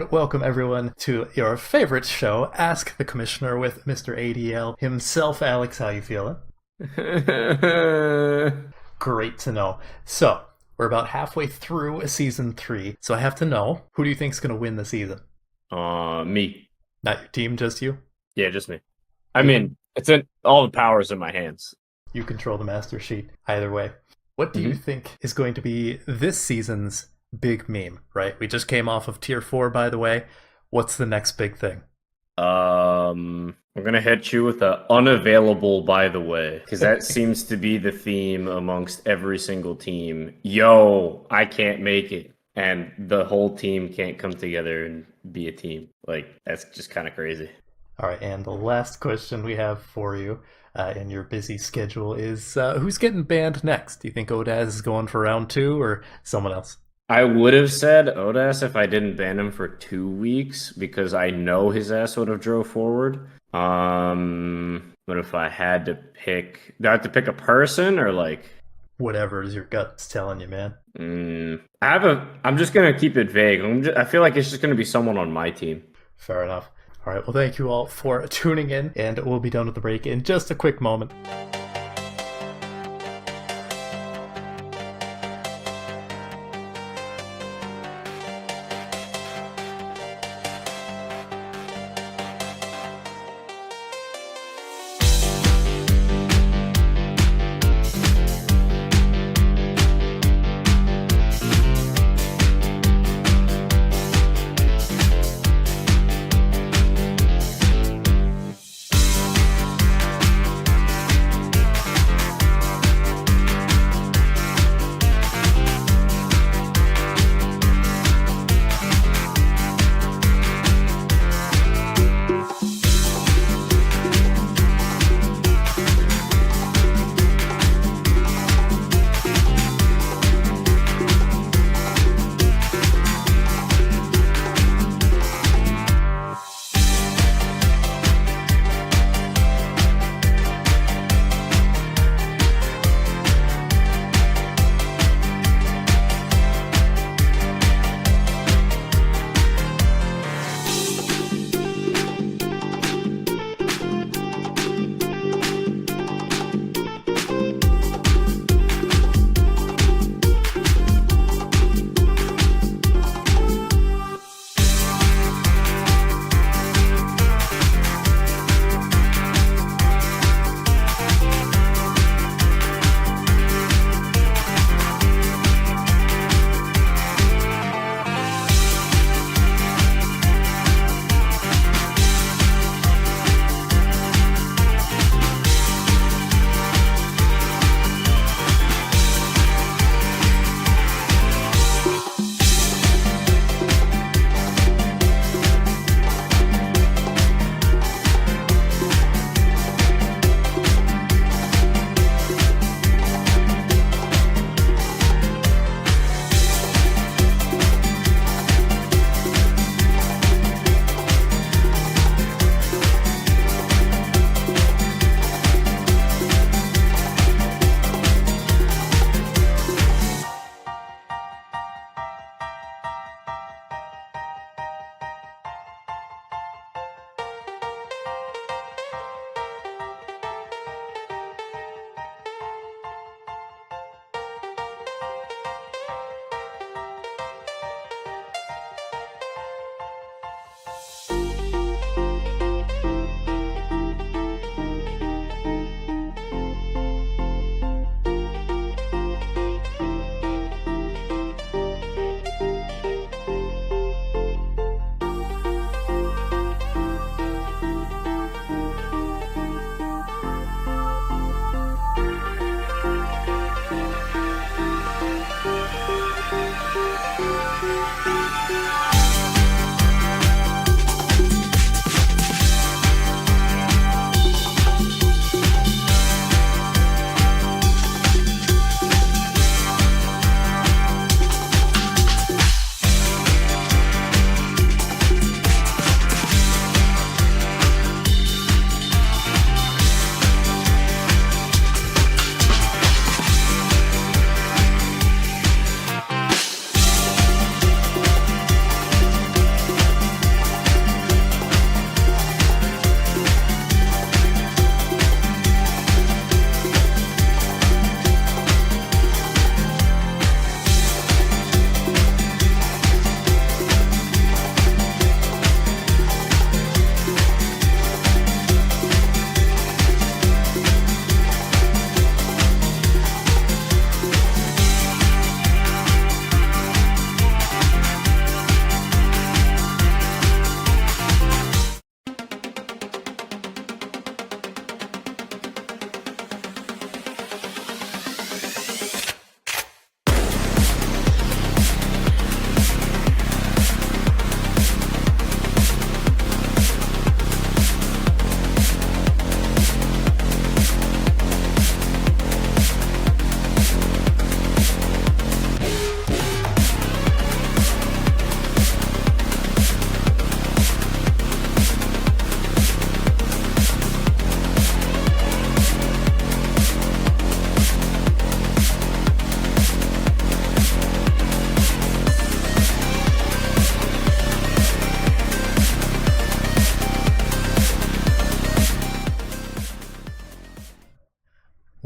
and welcome everyone to your favorite show, Ask the Commissioner with Mr. ADL himself. Alex, how you feeling? Great to know. So, we're about halfway through season 3, so I have to know, who do you think's going to win the season? Me. Not your team, just you? Yeah, just me. I mean, it's in all the powers in my hands. You control the master sheet, either way. What do you think is going to be this season's big meme, right? We just came off of Tier 4, by the way. What's the next big thing? I'm gonna hit you with a unavailable, by the way, because that seems to be the theme amongst every single team. Yo, I can't make it. And the whole team can't come together and be a team. Like, that's just kind of crazy. All right, and the last question we have for you in your busy schedule is who's getting banned next? Do you think Odaz is going for round 2 or someone else? I would have said Odas if I didn't ban him for 2 weeks because I know his ass would have drove forward. But if I had to pick, do I have to pick a person or like whatever your gut's telling you, man? I'm just gonna keep it vague. I feel like it's just gonna be someone on my team. Fair enough. All right. Well, thank you all for tuning in, and we'll be done with the break in just a quick moment.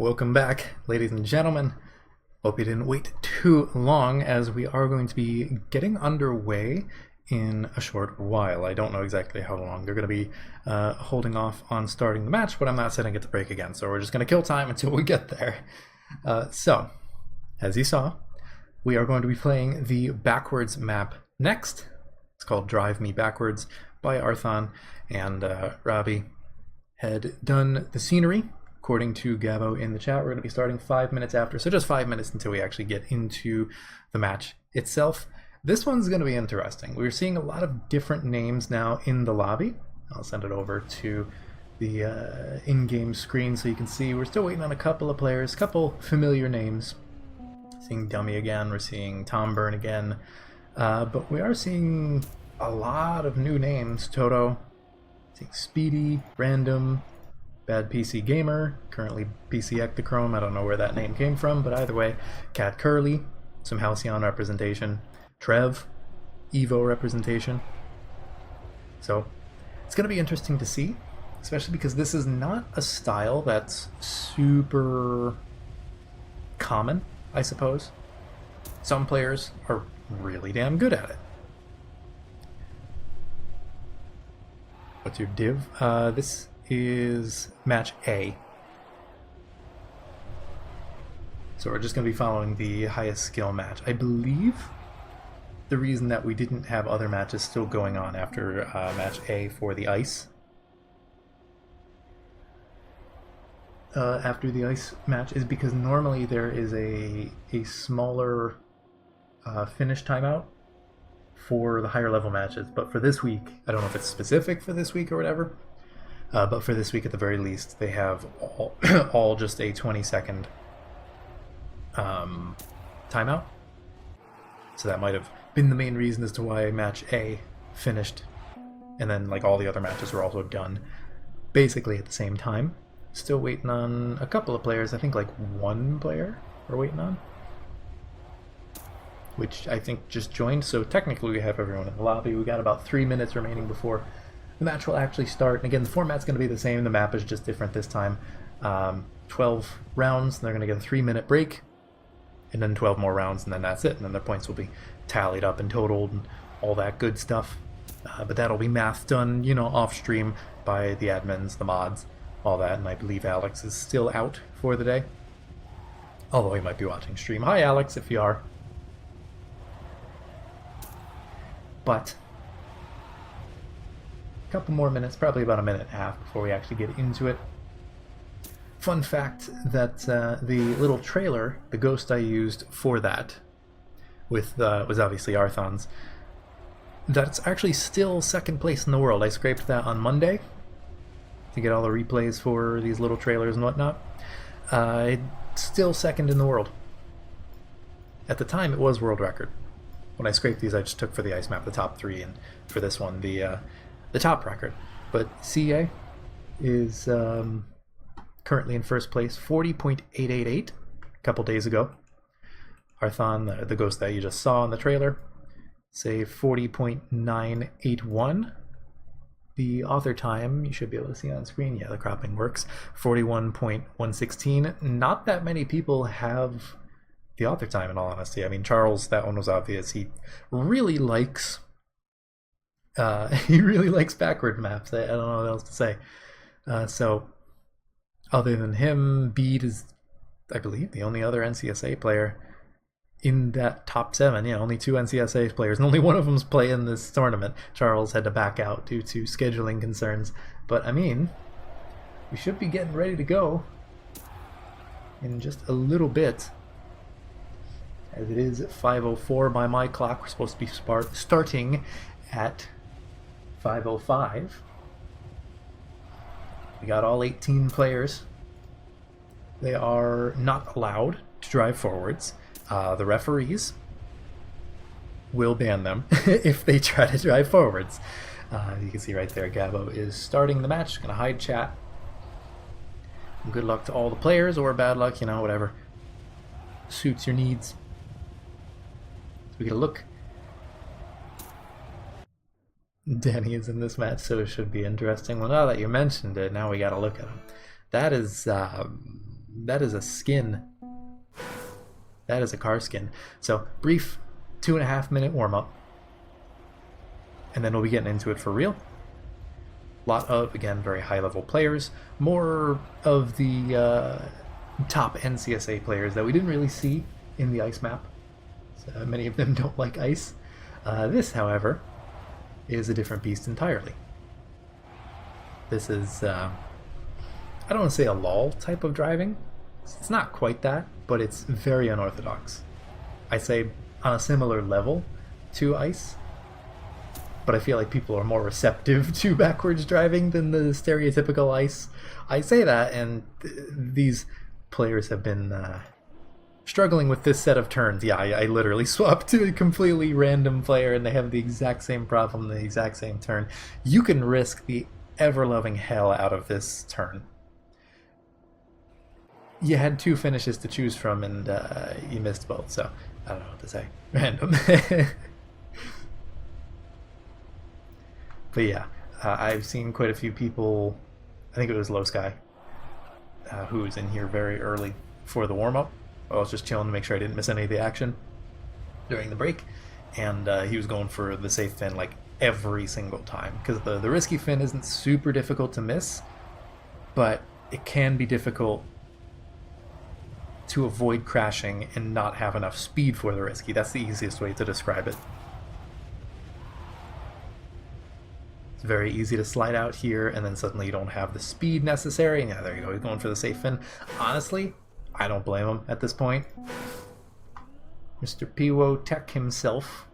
Welcome back, ladies and gentlemen. Hope you didn't wait too long, as we are going to be getting underway in a short while. I don't know exactly how long. They're going to be holding off on starting the match, but I'm not setting it to break again, so we're just going to kill time until we get there. So, as you saw, we are going to be playing the backwards map next. It's called Drive Me Backwards by Arthann, and Rabbi had done the scenery. According to Gabo in the chat, we're going to be starting 5 minutes after, so just 5 minutes until we actually get into the match itself. This one's going to be interesting. We're seeing a lot of different names now in the lobby. I'll send it over to the in-game screen so you can see. We're still waiting on a couple of players, a couple familiar names. Seeing Dummy again, we're seeing Tom Byrne again, but we are seeing a lot of new names. Toto, seeing Speedy, Random, Bad PC Gamer, currently PC Ectochrome, I don't know where that name came from, but either way, Cat Curly, some Halcyon representation, Trev, Evo representation. So it's going to be interesting to see, especially because this is not a style that's super common, I suppose. Some players are really damn good at it. What's your div? This is match A. So we're just going to be following the highest skill match. I believe the reason that we didn't have other matches still going on after match A for the Ice. After the Ice match is because normally there is a smaller finish timeout for the higher level matches, but for this week, I don't know if it's specific for this week or whatever, but for this week at the very least, they have all just a 20-second timeout. So that might have been the main reason as to why match A finished, and then like all the other matches were also done basically at the same time. Still waiting on a couple of players. I think like one player we're waiting on, which I think just joined, so technically we have everyone in the lobby. We got about 3 minutes remaining before the match will actually start. And again, the format's going to be the same, the map is just different this time. 12 rounds, and they're going to get a 3-minute break, and then 12 more rounds, and then that's it. And then their points will be tallied up and totaled and all that good stuff. But that'll be math done, you know, off stream by the admins, the mods, all that. And I believe Alex is still out for the day, although he might be watching stream. Hi Alex, if you are. But a couple more minutes, probably about a minute and a half before we actually get into it. Fun fact that the little trailer, the ghost I used for that, was obviously Arthann's. That's actually still second place in the world. I scraped that on Monday to get all the replays for these little trailers and whatnot. It's still second in the world. At the time, it was world record. When I scraped these, I just took for the ice map the top 3, and for this one the top record. But CA is currently in first place, 40.888 a couple days ago. Arthann, the ghost that you just saw in the trailer, say 40.981. The author time, you should be able to see on screen, yeah, the cropping works, 41.116. Not that many people have the author time, in all honesty. I mean, Charles, that one was obvious. He really likes backward maps. I don't know what else to say. So other than him, Bede is, I believe, the only other NCSA player in that top 7. Yeah, only 2 NCSA players, and only one of them's playing this tournament. Charles had to back out due to scheduling concerns. But I mean, we should be getting ready to go in just a little bit, as it is 5:04 by my clock. We're supposed to be starting at 5:05. We got all 18 players. They are not allowed to drive forwards. The referees will ban them if they try to drive forwards. You can see right there, Gabo is starting the match. Gonna hide chat. Good luck to all the players, or bad luck, you know, whatever suits your needs. So we get a look. Danny is in this match, so it should be interesting. Well, now that you mentioned it, now we gotta look at him. That is That is a skin. That is a car skin. So, brief 2.5-minute warm-up. And then we'll be getting into it for real. Lot of, again, very high-level players. More of the top NCSA players that we didn't really see in the ice map. So, many of them don't like ice. This, however, is a different beast entirely. This is, I don't want to say a lull type of driving. It's not quite that, but it's very unorthodox. I say on a similar level to ice, but I feel like people are more receptive to backwards driving than the stereotypical ice. I say that, and these players have been struggling with this set of turns. Yeah, I literally swapped to a completely random player, and they have the exact same problem, the exact same turn. You can risk the ever-loving hell out of this turn. You had 2 finishes to choose from, and you missed both, so I don't know what to say. Random. But yeah, I've seen quite a few people, I think it was Low Sky, who was in here very early for the warm-up. I was just chilling to make sure I didn't miss any of the action during the break, and he was going for the safe fin like every single time, because the risky fin isn't super difficult to miss, but it can be difficult to avoid crashing and not have enough speed for the risky. That's the easiest way to describe it. It's very easy to slide out here, and then suddenly you don't have the speed necessary, and yeah, there you go, he's going for the safe fin. Honestly, I don't blame him at this point. Mr. Piwo Tech himself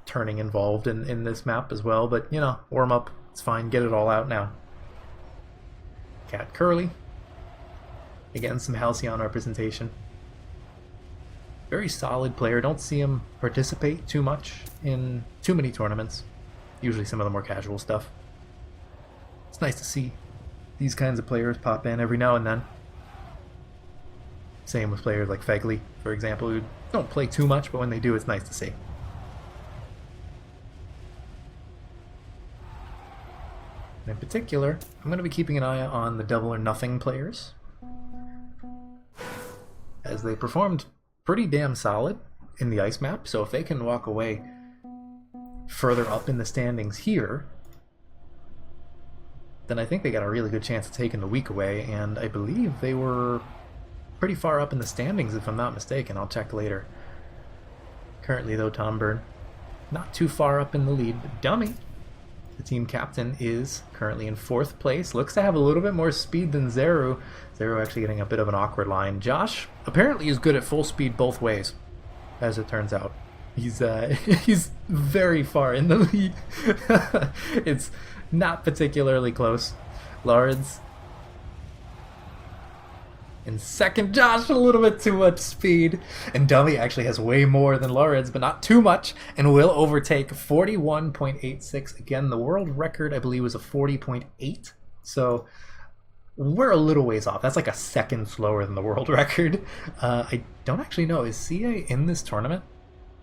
turning involved in this map as well, but you know, warm up, it's fine, get it all out now. Cat Curly. Again, some Halcyon representation. Very solid player. Don't see him participate too much in too many tournaments. Usually some of the more casual stuff. It's nice to see these kinds of players pop in every now and then. Same with players like Fegley, for example, who don't play too much, but when they do, it's nice to see. In particular, I'm going to be keeping an eye on the Double or Nothing players, as they performed pretty damn solid in the ice map, so if they can walk away further up in the standings here, then I think they got a really good chance of taking the week away, and I believe they were pretty far up in the standings if I'm not mistaken. I'll check later. Currently though, Tom Byrne not too far up in the lead, but Dummy, the team captain, is currently in 4th place. Looks to have a little bit more speed than Zeru. Zeru actually getting a bit of an awkward line. Josh apparently is good at full speed both ways, as it turns out. He's he's very far in the lead. It's not particularly close. Lawrence in 2nd. Josh a little bit too much speed, and Dummy actually has way more than Lawrence, but not too much, and will overtake 41.86. Again, the world record I believe was a 40.8, so we're a little ways off. That's like a second slower than the world record. I don't actually know, is CA in this tournament?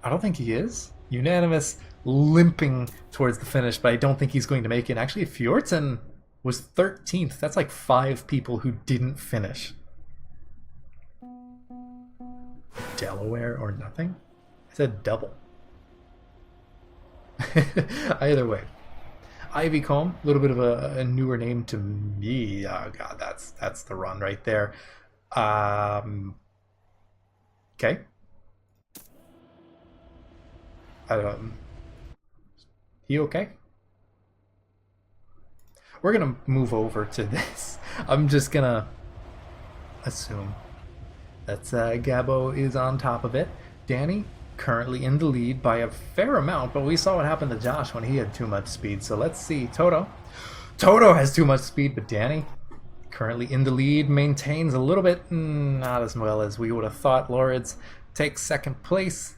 I don't think he is. Unanimous limping towards the finish, but I don't think he's going to make it. Actually, Fjorton was 13th. That's like 5 people who didn't finish. Delaware or nothing? I said double. Either way. Ivy Combe, a little bit of a newer name to me. Oh god, that's the run right there. Okay. He okay? We're gonna move over to this. I'm just gonna assume that Gabo is on top of it. Danny currently in the lead by a fair amount, but we saw what happened to Josh when he had too much speed. So let's see. Toto has too much speed, but Danny currently in the lead, maintains a little bit, not as well as we would have thought. Lawrence takes 2nd place.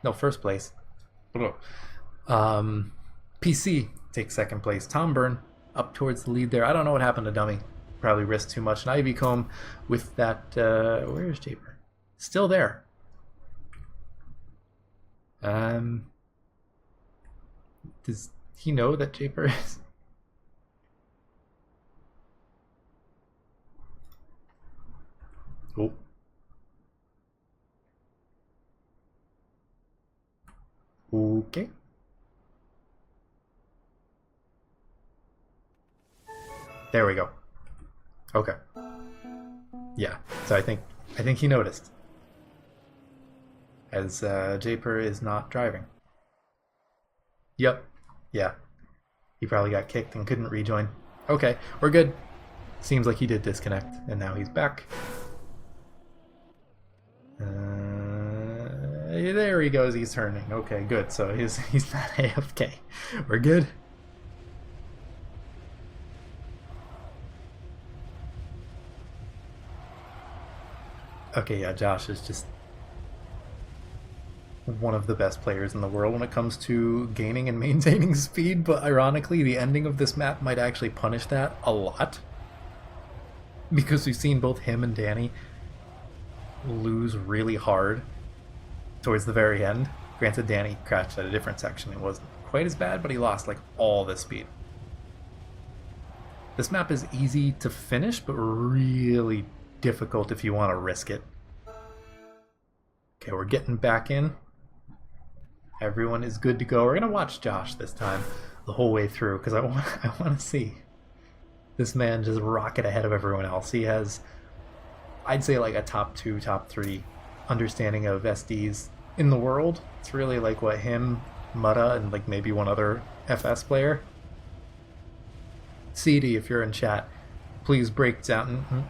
No, 1st place. PC takes 2nd place. Tom Byrne up towards the lead there. I don't know what happened to Dummy. Probably risked too much. And Ivy Combe with that, where is Japer? Still there. Does he know that Japer is? Okay. There we go. Okay. Yeah, so I think he noticed. As Japer is not driving. Yep. Yeah. He probably got kicked and couldn't rejoin. Okay, we're good. Seems like he did disconnect, and now he's back. There he goes, he's turning. Okay, good. So he's not AFK. We're good. Okay, yeah, Josh is just one of the best players in the world when it comes to gaining and maintaining speed, but ironically, the ending of this map might actually punish that a lot. Because we've seen both him and Danny lose really hard towards the very end. Granted, Danny crashed at a different section. It wasn't quite as bad, but he lost like all the speed. This map is easy to finish, but really difficult if you want to risk it. Okay, we're getting back in. Everyone is good to go. We're going to watch Josh this time the whole way through because I want to see this man just rocket ahead of everyone else. He has, I'd say, like a top 2, top 3 understanding of SDs in the world. It's really like what him, Mutta, and like maybe one other FS player. CD, if you're in chat, please break down.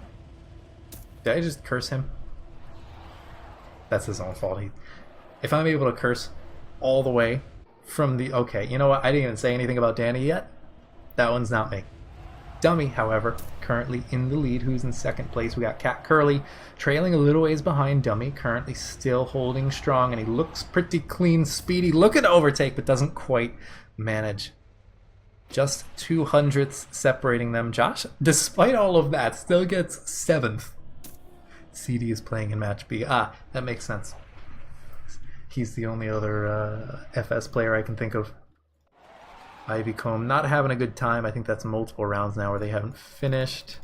Did I just curse him? That's his own fault. If I'm able to curse all the way from the... Okay, you know what? I didn't even say anything about Danny yet. That one's not me. Dummy, however, currently in the lead. Who's in second place? We got Cat Curly trailing a little ways behind Dummy, currently still holding strong, and he looks pretty clean. Speedy looking to overtake, but doesn't quite manage. Just 200ths separating them. Josh, despite all of that, still gets 7th. CD is playing in match B. Ah, that makes sense. He's the only other FS player I can think of. Ivycomb not having a good time. I think that's multiple rounds now where they haven't finished.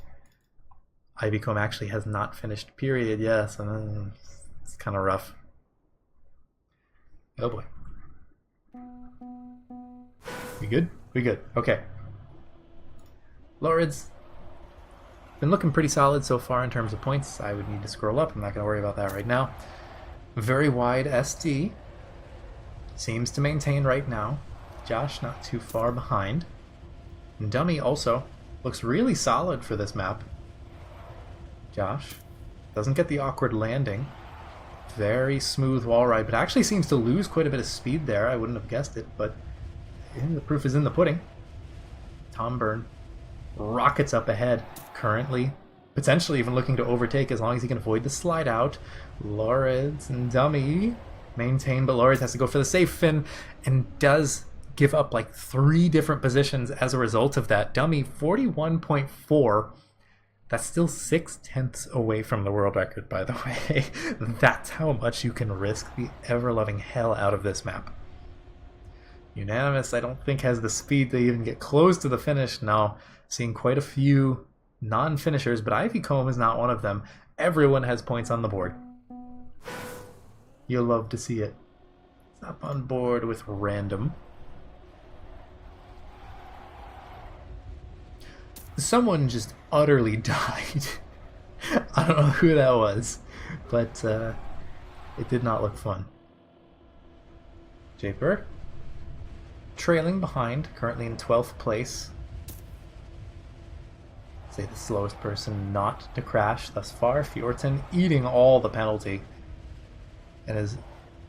Ivycomb actually has not finished, period. Yes, and it's kind of rough. Oh boy. We good? We good. Okay. Lords. Been looking pretty solid so far in terms of points. I would need to scroll up. I'm not going to worry about that right now. Very wide SD. Seems to maintain right now. Josh not too far behind. And Dummy also looks really solid for this map. Josh doesn't get the awkward landing. Very smooth wall ride, but actually seems to lose quite a bit of speed there. I wouldn't have guessed it, but the proof is in the pudding. Tom Byrne rockets up ahead currently, potentially even looking to overtake as long as he can avoid the slide out. Lawrence and Dummy maintain, but Lawrence has to go for the safe fin and does give up like 3 different positions as a result of that. Dummy 41.4. That's still 6/10 away from the world record, by the way. That's how much you can risk the ever-loving hell out of this map. Unanimous, I don't think, has the speed to even get close to the finish. No, seeing quite a few non-finishers, but Ivycomb is not one of them. Everyone has points on the board. You'll love to see it. It's up on board with random. Someone just utterly died. I don't know who that was, but it did not look fun. Japer trailing behind, currently in 12th place. Say the slowest person not to crash thus far. Fjorton eating all the penalty and is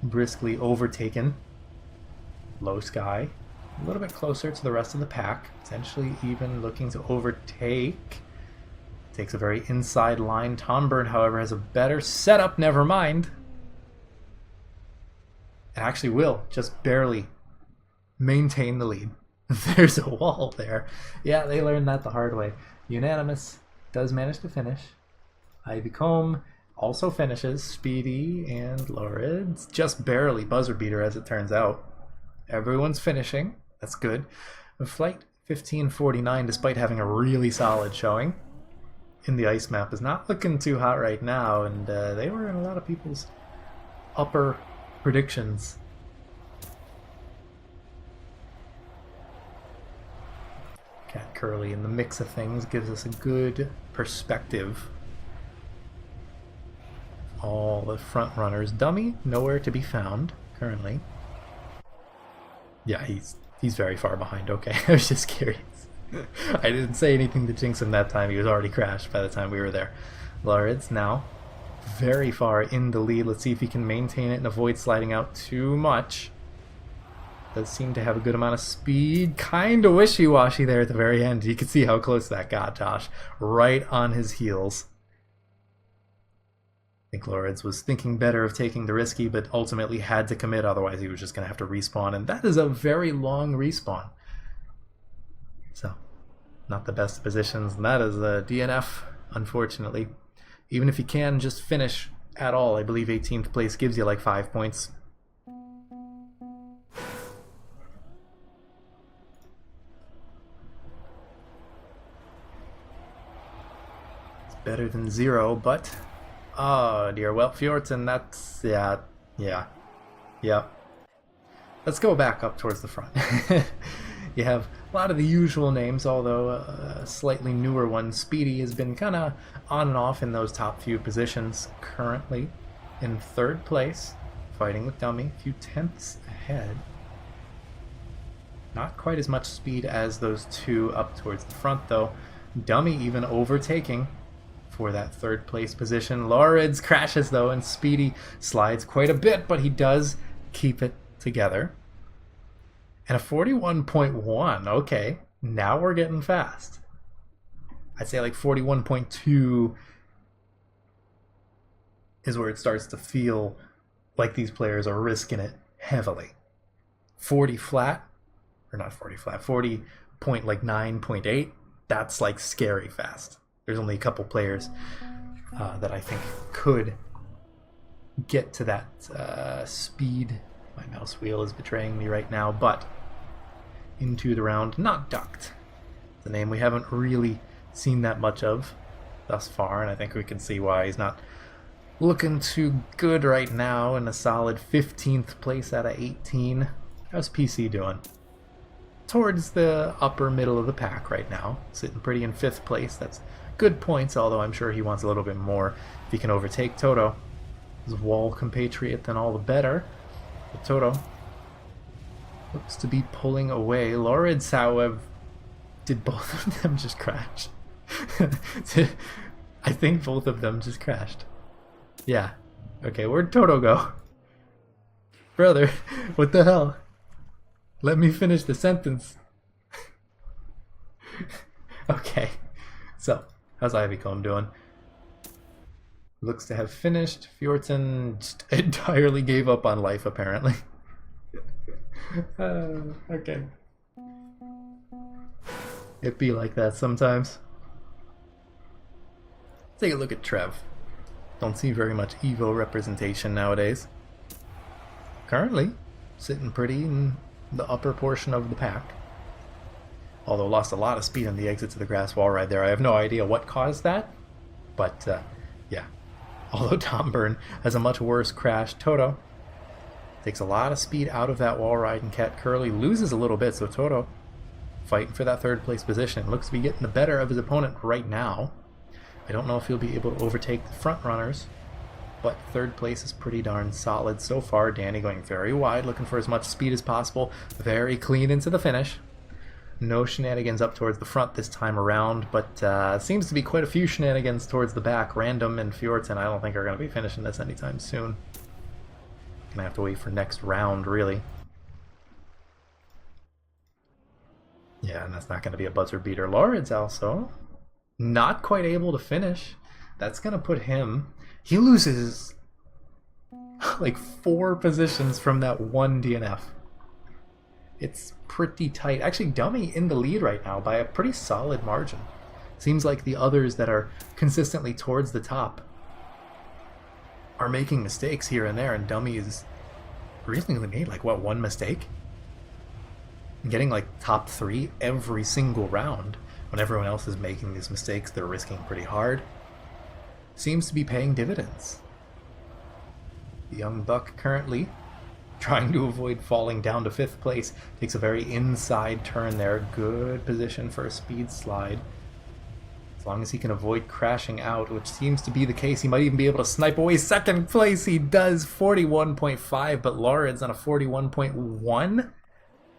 briskly overtaken. Low Sky a little bit closer to the rest of the pack, potentially even looking to overtake. Takes a very inside line. Tom Byrne, however, has a better setup. Never mind. And actually will just barely maintain the lead. There's a wall there. Yeah, they learned that the hard way. Unanimous does manage to finish. Ivycomb also finishes. Speedy and Lawrence just barely buzzer beater, as it turns out. Everyone's finishing. That's good. Flight 1549, despite having a really solid showing in the ice map, is not looking too hot right now, and they were in a lot of people's upper predictions. Cat Curly in the mix of things gives us a good perspective. All the front runners. Dummy, nowhere to be found currently. Yeah, he's very far behind. Okay, I was just curious. I didn't say anything to jinx him that time. He was already crashed by the time we were there. Laurid's now very far in the lead. Let's see if he can maintain it and avoid sliding out too much. Does seem to have a good amount of speed. Kind of wishy-washy there at the very end. You can see how close that got, Josh. Right on his heels. I think Laurid's was thinking better of taking the risky, but ultimately had to commit, otherwise he was just going to have to respawn, and that is a very long respawn. So, not the best positions, and that is a DNF, unfortunately. Even if you can just finish at all, I believe 18th place gives you like 5 points. It's better than 0, but... oh dear, well, Fjorton, that's... yeah. Let's go back up towards the front. You have a lot of the usual names, although a slightly newer one. Speedy has been kind of on and off in those top few positions. Currently in 3rd place, fighting with Dummy, a few tenths ahead. Not quite as much speed as those two up towards the front, though. Dummy even overtaking for that 3rd place position. Laurid's crashes, though, and Speedy slides quite a bit, but he does keep it together. And a 41.1. Okay, now we're getting fast. I'd say like 41.2 is where it starts to feel like these players are risking it heavily. 40 flat, or not 40 flat, 40 point like 9.8, that's like scary fast. There's only a couple players that I think could get to that speed. My mouse wheel is betraying me right now, but into the round, not ducked. The name we haven't really seen that much of thus far, and I think we can see why he's not looking too good right now in a solid 15th place out of 18. How's PC doing? Towards the upper middle of the pack right now, sitting pretty in 5th place. That's good points, although I'm sure he wants a little bit more. If he can overtake Toto, his wall compatriot, then all the better. But Toto looks to be pulling away. Laurid's, however, did both of them just crash? I think both of them just crashed. Yeah. Okay, where'd Toto go? Brother, what the hell? Let me finish the sentence. Okay, so how's Ivycomb doing? Looks to have finished. Fjorton just entirely gave up on life, apparently. Okay. It be like that sometimes. Take a look at Trev. Don't see very much Evo representation nowadays. Currently, sitting pretty in the upper portion of the pack. Although lost a lot of speed on the exit to the grass wall ride there. I have no idea what caused that, but yeah. Although Tom Byrne has a much worse crash, Toto takes a lot of speed out of that wall ride, and Cat Curly loses a little bit, so Toto fighting for that 3rd place position. Looks to be getting the better of his opponent right now. I don't know if he'll be able to overtake the front runners, but 3rd place is pretty darn solid so far. Danny going very wide, looking for as much speed as possible. Very clean into the finish. No shenanigans up towards the front this time around, but seems to be quite a few shenanigans towards the back. Random and Fjorton I don't think are going to be finishing this anytime soon. Gonna have to wait for next round, really. Yeah, and that's not going to be a buzzer beater. Laurid's also not quite able to finish. That's going to put him... he loses like 4 positions from that one DNF. It's pretty tight. Actually, Dummy in the lead right now by a pretty solid margin. Seems like the others that are consistently towards the top are making mistakes here and there, and Dummy is recently made like, what, 1 mistake? Getting like top 3 every single round. When everyone else is making these mistakes, they're risking pretty hard. Seems to be paying dividends. The young buck currently trying to avoid falling down to 5th place. Takes a very inside turn there. Good position for a speed slide. As long as he can avoid crashing out, which seems to be the case, he might even be able to snipe away 2nd place. He does 41.5, but Laurid's on a 41.1.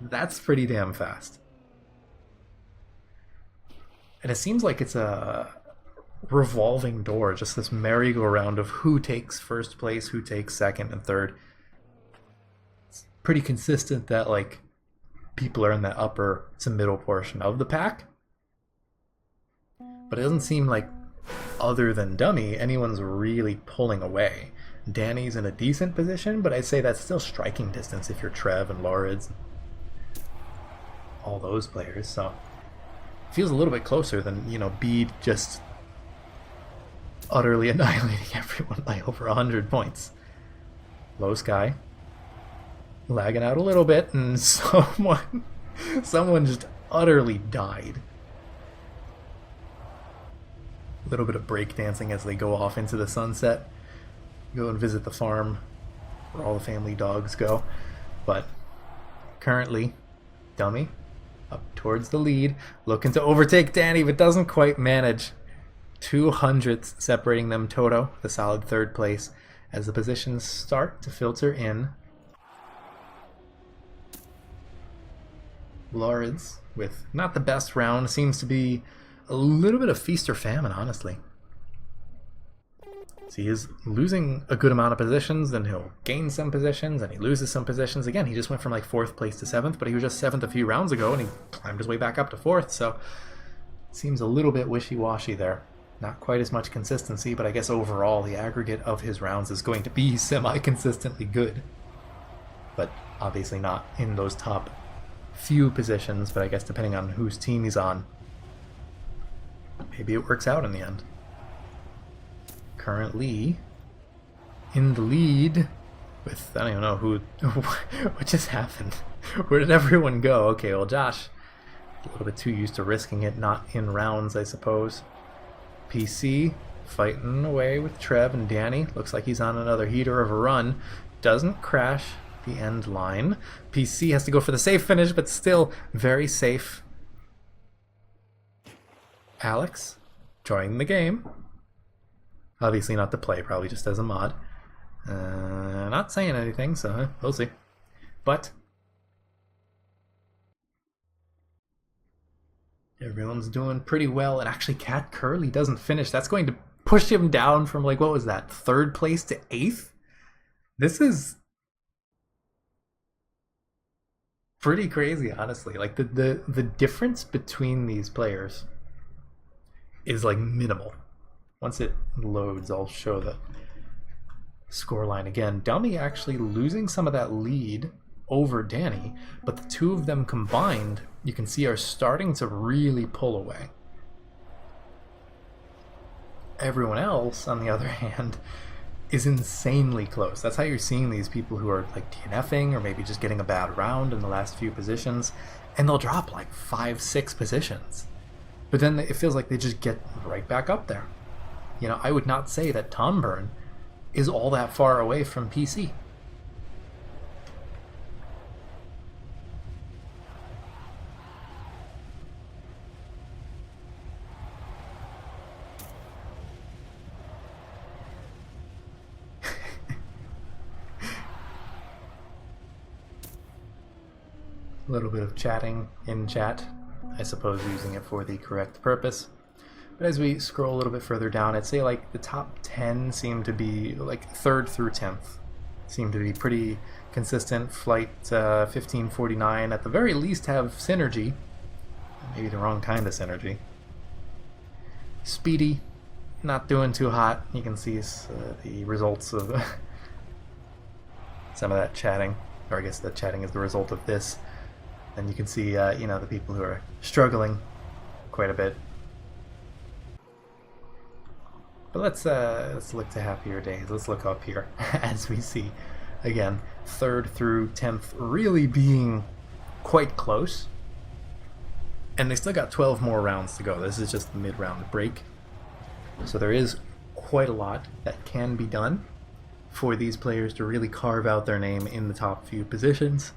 That's pretty damn fast. And it seems like it's a revolving door, just this merry-go-round of who takes 1st place, who takes 2nd and 3rd. It's pretty consistent that, like, people are in the upper to middle portion of the pack. But it doesn't seem like, other than Dummy, anyone's really pulling away. Danny's in a decent position, but I'd say that's still striking distance if you're Trev and Laurids, all those players. So it feels a little bit closer than, you know, Bede just utterly annihilating everyone by over 100 points. Low Sky lagging out a little bit, and someone just utterly died. A little bit of breakdancing as they go off into the sunset. Go and visit the farm where all the family dogs go. But currently, Dummy up towards the lead, looking to overtake Danny, but doesn't quite manage. 200ths separating them. Toto, the solid 3rd place, as the positions start to filter in. Laurids, with not the best round, seems to be a little bit of feast or famine, honestly. So he is losing a good amount of positions, then he'll gain some positions, and he loses some positions. Again, he just went from like 4th place to 7th, but he was just 7th a few rounds ago, and he climbed his way back up to 4th, so it seems a little bit wishy-washy there. Not quite as much consistency, but I guess overall the aggregate of his rounds is going to be semi-consistently good. But obviously not in those top few positions, but I guess depending on whose team he's on, maybe it works out in the end. Currently in the lead with, I don't even know who, what just happened? Where did everyone go? Okay, well, Josh, a little bit too used to risking it not in rounds, I suppose. PC fighting away with Trev and Danny. Looks like he's on another heater of a run. Doesn't crash the end line. PC has to go for the safe finish, but still very safe. Alex joining the game. Obviously not to play, probably just as a mod. Not saying anything, so we'll see. But everyone's doing pretty well, and actually Cat Curly doesn't finish. That's going to push him down from, like, what was that, 3rd place to 8th? This is pretty crazy, honestly. Like, the difference between these players is, like, minimal. Once it loads, I'll show the scoreline again. Dummy actually losing some of that lead over Danny, but the two of them combined, you can see, are starting to really pull away. Everyone else, on the other hand, is insanely close. That's how you're seeing these people who are like DNFing or maybe just getting a bad round in the last few positions, and they'll drop like 5-6 positions. But then it feels like they just get right back up there. You know, I would not say that Tom Byrne is all that far away from PC. A little bit of chatting in chat, I suppose using it for the correct purpose. But as we scroll a little bit further down, I'd say like the top 10 seem to be, like 3rd through 10th, seem to be pretty consistent. Flight 1549 at the very least have synergy, maybe the wrong kind of synergy. Speedy, not doing too hot. You can see the results of some of that chatting, or I guess the chatting is the result of this. And you can see, you know, the people who are struggling quite a bit. But let's look to happier days. Let's look up here as we see, again, 3rd through 10th really being quite close. And they still got 12 more rounds to go. This is just the mid-round break. So there is quite a lot that can be done. for these players to really carve out their name in the top few positions.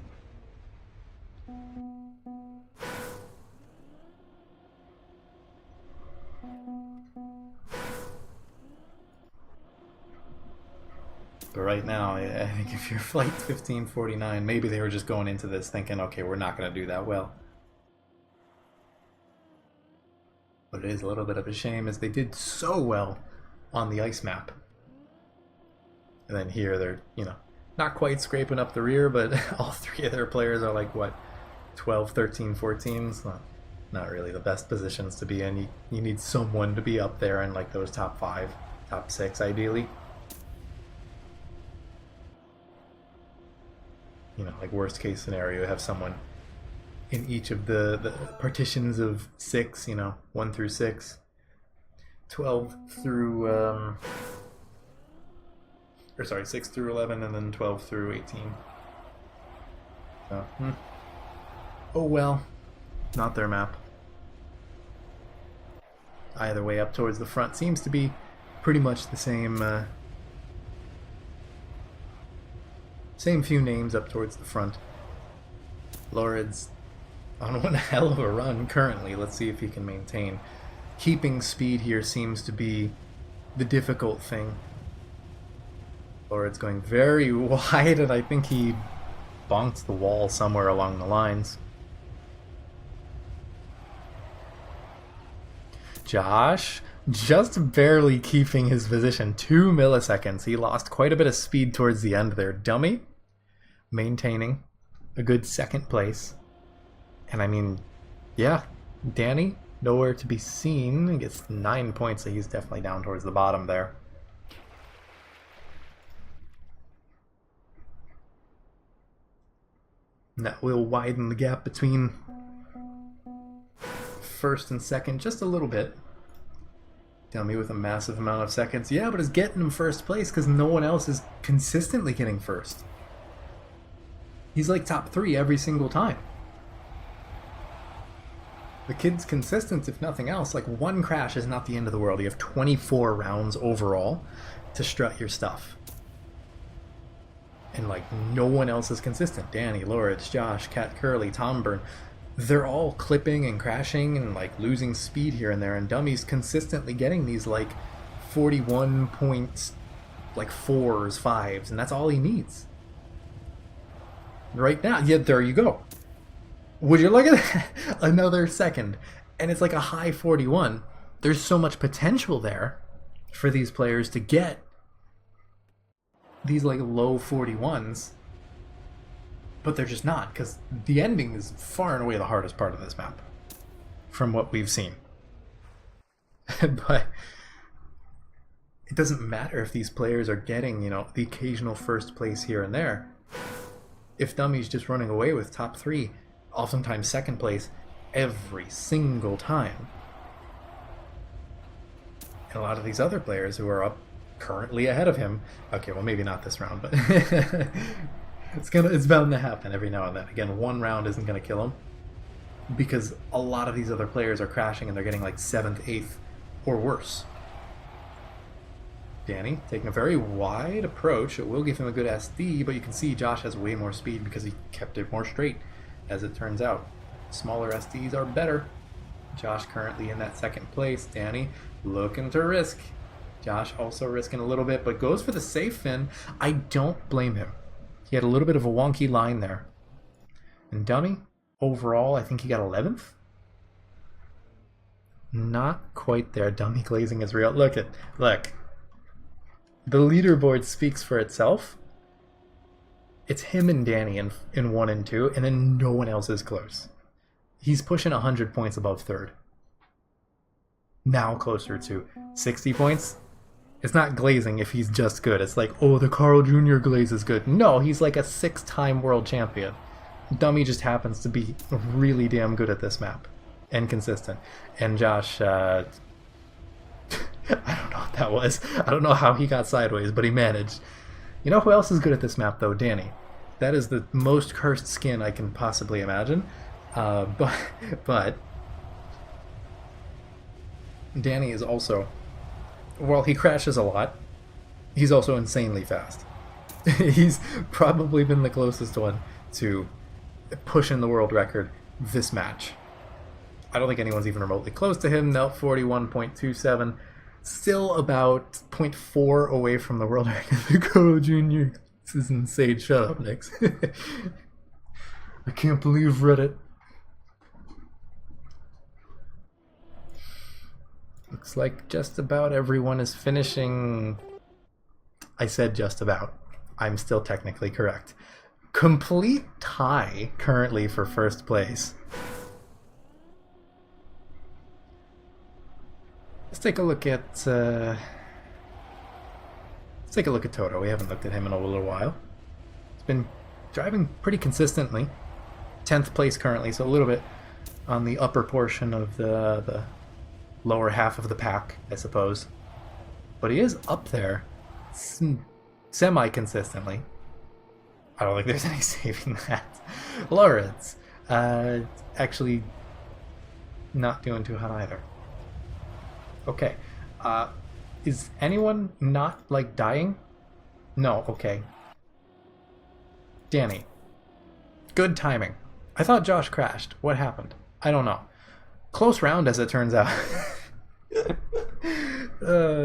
But right now, I think if you're flight 1549, maybe they were just going into this thinking, okay, we're not going to do that well. But it is a little bit of a shame, as they did so well on the ice map. And then here they're, not quite scraping up the rear, but all three of their players are like, what, 12, 13, 14? It's not really the best positions to be in. You need someone to be up there in like those top 5, top 6 ideally. Like worst case scenario, have someone in each of the partitions of 6, 1 through 6, 12 through, 6 through 11, and then 12 through 18. So, oh well, not their map. Either way, up towards the front seems to be pretty much the same. Same few names up towards the front. Lored's on one hell of a run currently. Let's see if he can maintain. Keeping speed here seems to be the difficult thing. Lored's going very wide, and I think he bonked the wall somewhere along the lines. Josh just barely keeping his position, 2 milliseconds. He lost quite a bit of speed towards the end there. Dummy maintaining a good second place. And I mean, yeah, Danny nowhere to be seen. He gets 9 points, so he's definitely down towards the bottom there. And that will widen the gap between first and second just a little bit. Dummy with a massive amount of seconds. Yeah, but it's getting him first place because no one else is consistently getting first. He's like top 3 every single time. The kid's consistent, if nothing else. Like, one crash is not the end of the world. You have 24 rounds overall to strut your stuff. And, like, no one else is consistent. Danny, Loritz, Josh, Cat Curly, Tom Byrne. They're all clipping and crashing and, like, losing speed here and there. And Dummy's consistently getting these, like, 41 points, like, 4s, 5s. And that's all he needs. Right now. Yeah, there you go. Would you look at that? Another second. And it's like a high 41. There's so much potential there for these players to get these like low 41s. But they're just not, because the ending is far and away the hardest part of this map from what we've seen. But it doesn't matter if these players are getting, you know, the occasional first place here and there. If Dummy's just running away with top 3, oftentimes second place, every single time. And a lot of these other players who are up currently ahead of him, okay, well maybe not this round, but it's bound to happen every now and then. Again, one round isn't going to kill him, because a lot of these other players are crashing and they're getting like 7th, 8th, or worse. Danny taking a very wide approach. It will give him a good SD, but you can see Josh has way more speed because he kept it more straight, as it turns out. Smaller SDs are better. Josh currently in that second place. Danny looking to risk. Josh also risking a little bit, but goes for the safe fin. I don't blame him. He had a little bit of a wonky line there. And Dummy, overall, I think he got 11th. Not quite there. Dummy glazing is real. Look. The leaderboard speaks for itself. It's him and Danny in 1 and 2, and then no one else is close. He's pushing 100 points above third. Now closer to 60 points. It's not glazing if he's just good. It's like, oh, the Carl Jr. glaze is good. No, he's like a 6-time world champion. Dummy just happens to be really damn good at this map. And consistent. And Josh, I don't know what that was. I don't know how he got sideways, but he managed. You know who else is good at this map, though? Danny. That is the most cursed skin I can possibly imagine. But Danny is also, well, he crashes a lot. he's also insanely fast. He's probably been the closest one to pushing the world record this match. I don't think anyone's even remotely close to him. No, 41.27. Still about 0.4 away from the world record. Go, Junior. This is insane. Shut up, Nix. I can't believe Reddit. Looks like just about everyone is finishing. I said just about. I'm still technically correct. Complete tie currently for first place. Let's take a look at Toto. We haven't looked at him in a little while. He's been driving pretty consistently. 10th place currently, so a little bit on the upper portion of the lower half of the pack, I suppose. But he is up there semi-consistently. I don't think there's any saving that. Lawrence, actually not doing too hot either. Okay. Is anyone not, like, dying? No, okay. Danny. Good timing. I thought Josh crashed. What happened? I don't know. Close round, as it turns out.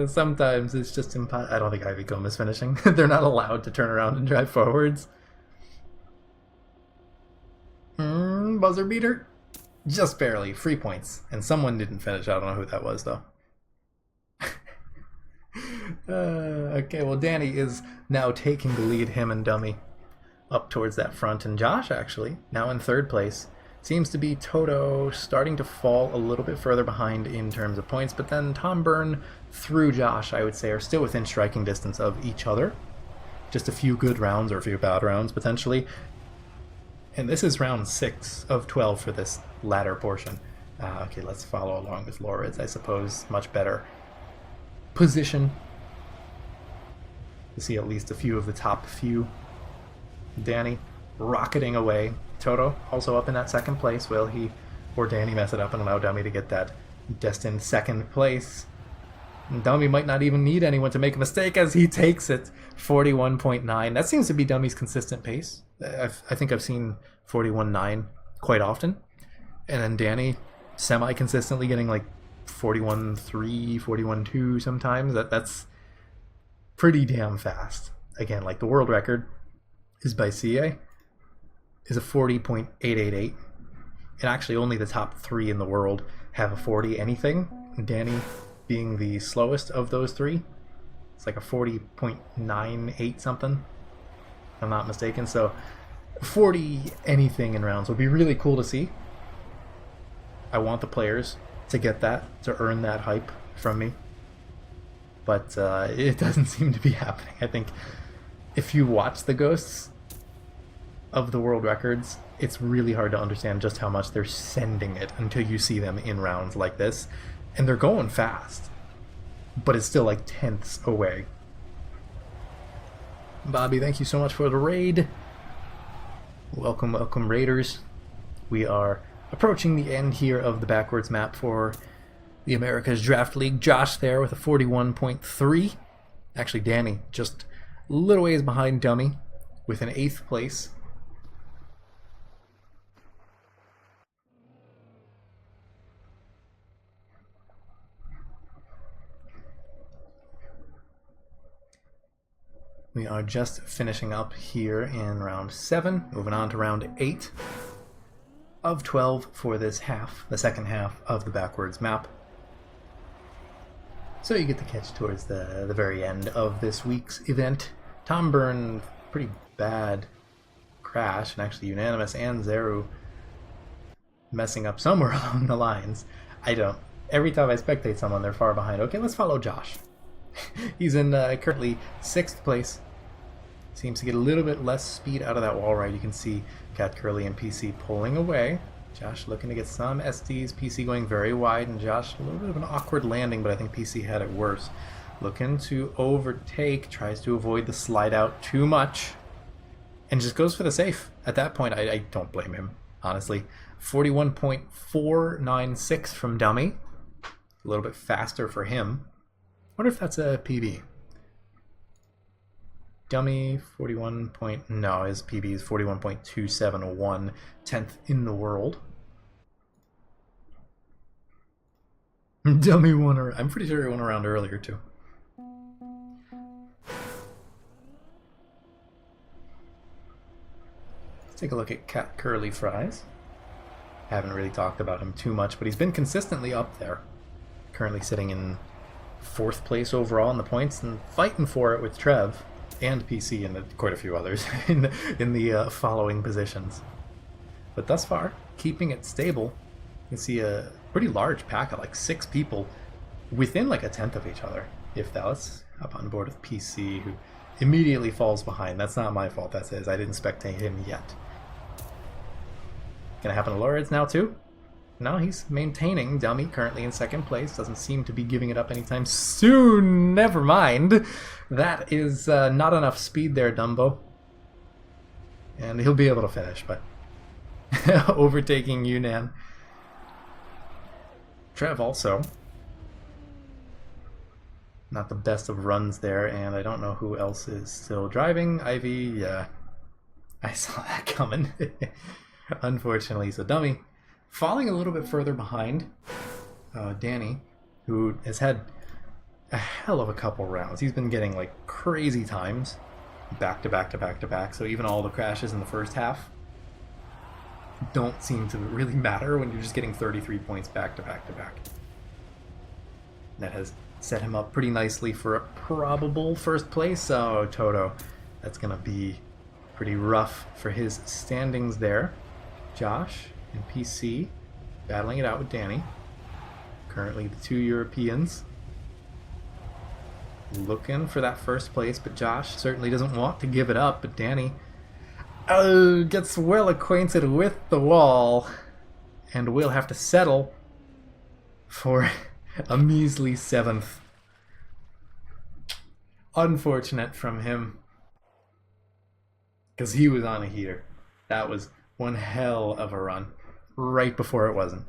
Sometimes it's just impossible. I don't think Ivy Gomez is finishing. They're not allowed to turn around and drive forwards. Buzzer beater? Just barely. 3 points. And someone didn't finish. I don't know who that was, though. Okay, well, Danny is now taking the lead, him and Dummy, up towards that front. And Josh, actually, now in third place. Seems to be Toto starting to fall a little bit further behind in terms of points. But then Tom Byrne through Josh, I would say, are still within striking distance of each other. Just a few good rounds or a few bad rounds, potentially. And this is round 6 of 12 for this latter portion. Okay, let's follow along with Loritz, I suppose. Much better position to see at least a few of the top few. Danny rocketing away. Toto also up in that second place. Will he or Danny mess it up and allow Dummy to get that destined second place? And Dummy might not even need anyone to make a mistake as he takes it. 41.9. That seems to be Dummy's consistent pace. I think I've seen 41.9 quite often. And then Danny semi-consistently getting like 41.3, 41.2 sometimes. That's pretty damn fast. Again, like the world record is by CA, is a 40.888. And actually only the top 3 in the world have a 40 anything. And Danny being the slowest of those 3. It's like a 40.98 something, if I'm not mistaken. So 40 anything in rounds would be really cool to see. I want the players to get that, to earn that hype from me. But it doesn't seem to be happening. I think if you watch the ghosts of the world records, it's really hard to understand just how much they're sending it until you see them in rounds like this. And they're going fast, but it's still like tenths away. Bobby, thank you so much for the raid. Welcome, welcome, Raiders. We are approaching the end here of the backwards map for the America's Draft League. Josh there with a 41.3. Actually, Danny just a little ways behind Dummy with an 8th place. We are just finishing up here in round 7, moving on to round 8 of 12 for this half, the second half of the backwards map. So you get to catch towards the very end of this week's event. Tom Byrne, pretty bad crash, and actually unanimous, and Zeru messing up somewhere along the lines. Every time I spectate someone, they're far behind. Okay, let's follow Josh. He's in currently 6th place. Seems to get a little bit less speed out of that wall right. You can see Cat Curly and PC pulling away. Josh looking to get some SDs. PC going very wide, and Josh a little bit of an awkward landing, but I think PC had it worse. Looking to overtake, tries to avoid the slide out too much, and just goes for the safe. At that point, I don't blame him, honestly. 41.496 from Dummy. A little bit faster for him. Wonder if that's a PB. Dummy 41 point, no, his PB is 41.271, 10th in the world. Dummy won around, I'm pretty sure he won around earlier too. Let's take a look at Cat Curly Fries. Haven't really talked about him too much, but he's been consistently up there. Currently sitting in 4th place overall in the points and fighting for it with Trev and PC and quite a few others in the following positions. But thus far, keeping it stable. You can see a pretty large pack of like 6 people within like a 10th of each other. If that, let's hop on board with PC, who immediately falls behind. That's not my fault, that's his. I didn't spectate him yet. Gonna happen to Lawrence now too? No, he's maintaining. Dummy currently in 2nd place. Doesn't seem to be giving it up anytime soon. Never mind. That is not enough speed there, Dumbo. And he'll be able to finish, but overtaking Yunnan. Trev also. Not the best of runs there, and I don't know who else is still driving. Ivy, yeah. I saw that coming. Unfortunately, so Dummy falling a little bit further behind Danny, who has had a hell of a couple rounds. He's been getting like crazy times back to back to back to back, so even all the crashes in the first half don't seem to really matter when you're just getting 33 points back to back to back. That has set him up pretty nicely for a probable 1st place. So Toto, that's gonna be pretty rough for his standings there. Josh and PC battling it out with Danny. Currently the 2 Europeans looking for that 1st place, but Josh certainly doesn't want to give it up. But Danny gets well acquainted with the wall and will have to settle for a measly 7th. Unfortunate from him, because he was on a heater. That was one hell of a run right before it wasn't.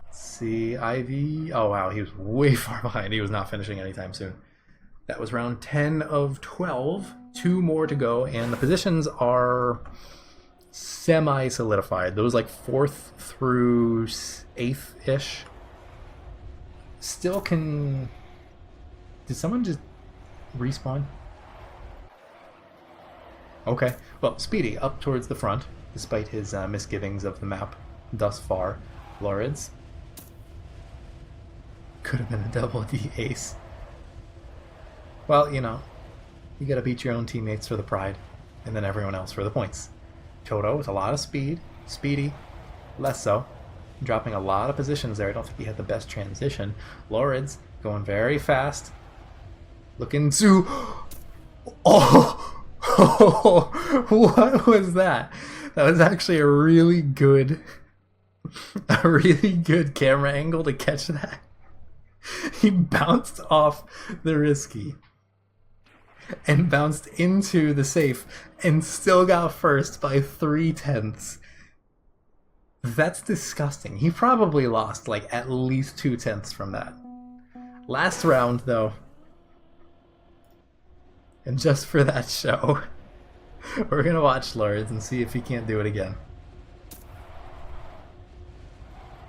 Let's see, Ivy. Oh wow, he was way far behind. He was not finishing anytime soon. That was round 10 of 12. 2 more to go, and the positions are semi-solidified. Those like 4th through 8th-ish still can... Did someone just respawn? Okay, well, Speedy up towards the front, despite his misgivings of the map thus far. Lawrence could have been a double D ace. Well, you know, you gotta beat your own teammates for the pride, and then everyone else for the points. Toto with a lot of speed, Speedy less so, dropping a lot of positions there. I don't think he had the best transition. Lawrence going very fast, looking to... Oh! What was that? That was actually a really good camera angle to catch that. He bounced off the risky and bounced into the safe and still got 1st by 3/10. That's disgusting. He probably lost like at least 2/10 from that. Last round though. And just for that show, we're gonna watch Lawrence and see if he can't do it again.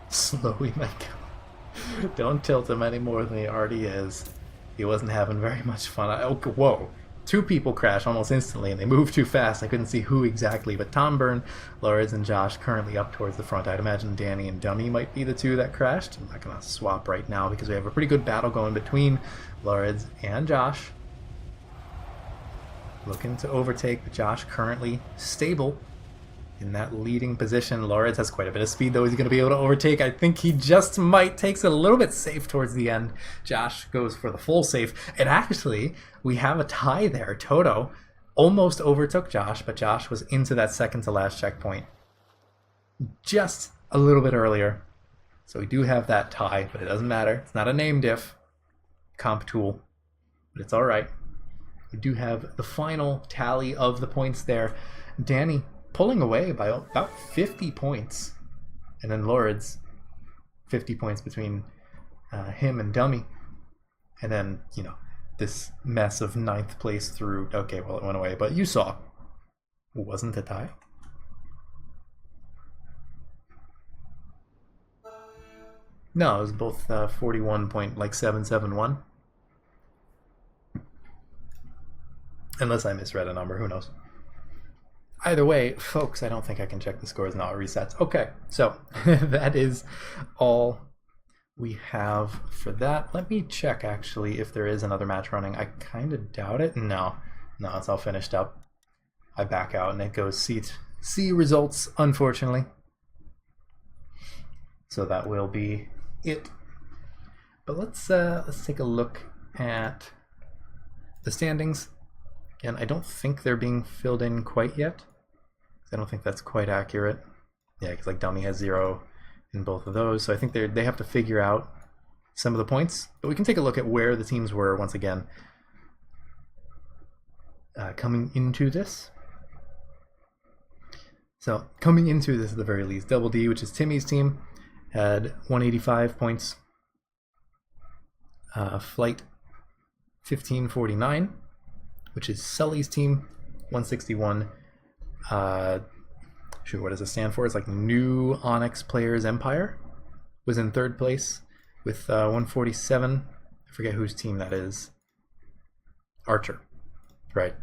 Slowly, Michael. Don't tilt him any more than he already is. He wasn't having very much fun. Oh, whoa. 2 people crash almost instantly, and they moved too fast. I couldn't see who exactly, but Tom Byrne, Lawrence, and Josh currently up towards the front. I'd imagine Danny and Dummy might be the 2 that crashed. I'm not gonna swap right now because we have a pretty good battle going between Lawrence and Josh. Looking to overtake, but Josh currently stable in that leading position. Lawrence has quite a bit of speed, though. He's going to be able to overtake. I think he just might. Takes it a little bit safe towards the end. Josh goes for the full safe. And actually, we have a tie there. Toto almost overtook Josh, but Josh was into that 2nd to last checkpoint just a little bit earlier. So we do have that tie, but it doesn't matter. It's not a name diff comp tool, but it's all right. We do have the final tally of the points there. Danny pulling away by about 50 points. And then Lawrence, 50 points between him and Dummy. And then, you know, this mess of 9th place through. Okay, well, it went away, but you saw. Wasn't a tie? No, it was both 41.771. Unless I misread a number, who knows? Either way, folks, I don't think I can check the scores now. It resets. Okay, so that is all we have for that. Let me check, actually, if there is another match running. I kind of doubt it. No, it's all finished up. I back out, and it goes C results, unfortunately. So that will be it. But let's take a look at the standings. Again, I don't think they're being filled in quite yet. I don't think that's quite accurate. Yeah, because like Dummy has 0 in both of those, so I think they have to figure out some of the points. But we can take a look at where the teams were once again coming into this. So coming into this at the very least, Double D, which is Timmy's team, had 185 points. Flight 1549, which is Sully's team, 161. Shoot, what does it stand for? It's like New Onyx Players Empire, was in 3rd place with 147. I forget whose team that is. Archer, right.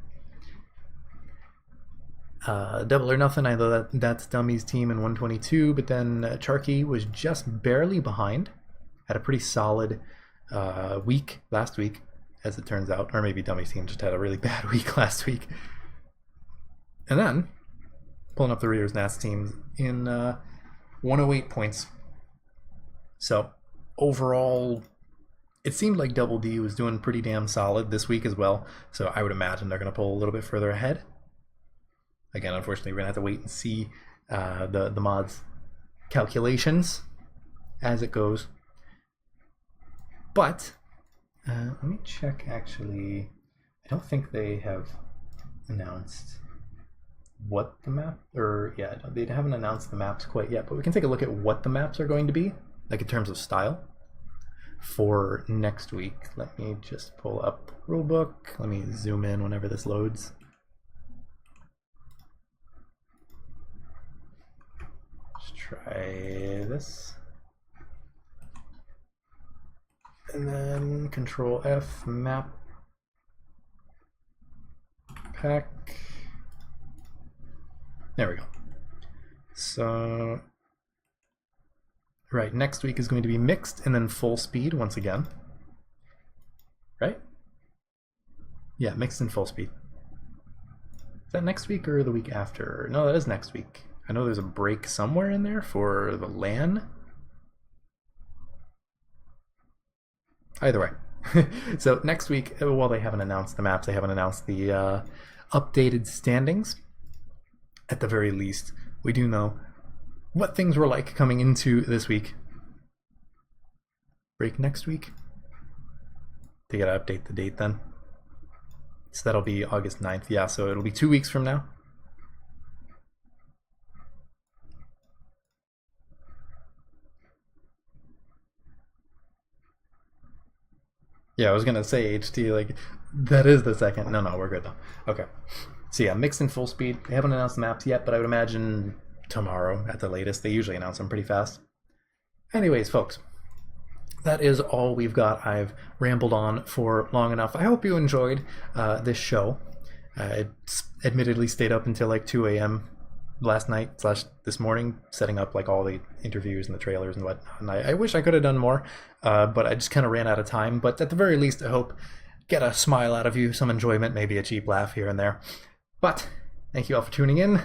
Double or Nothing, I know that's Dummy's team in 122, but then Charky was just barely behind. Had a pretty solid week last week, as it turns out. Or maybe Dummy's team just had a really bad week last week. And then, pulling up the Reader's Nats teams in 108 points. So, overall, it seemed like Double D was doing pretty damn solid this week as well. So I would imagine they're going to pull a little bit further ahead. Again, unfortunately, we're going to have to wait and see the mods calculations as it goes. But, let me check, actually. I don't think they have announced what the map, or yeah, they haven't announced the maps quite yet, but we can take a look at what the maps are going to be, like in terms of style, for next week. Let me just pull up rulebook. Let me zoom in whenever this loads. Let's try this. And then Control F, map pack. There we go. So, right, next week is going to be mixed and then full speed once again. Right? Yeah, mixed and full speed. Is that next week or the week after? No, that is next week. I know there's a break somewhere in there for the LAN. Either way. So next week, while they haven't announced the maps, they haven't announced the updated standings. At the very least, we do know what things were like coming into this week. Break next week. They gotta update the date then. So that'll be August 9th. Yeah, so it'll be 2 weeks from now. Yeah, I was gonna say HT, like, that is the second. No, we're good though. Okay. So yeah, mixed and full speed. They haven't announced the maps yet, but I would imagine tomorrow at the latest. They usually announce them pretty fast. Anyways, folks, that is all we've got. I've rambled on for long enough. I hope you enjoyed this show. It admittedly stayed up until like 2 a.m. last night / this morning, setting up like all the interviews and the trailers and whatnot. And I wish I could have done more, but I just kind of ran out of time. But at the very least, I hope get a smile out of you, some enjoyment, maybe a cheap laugh here and there. But thank you all for tuning in.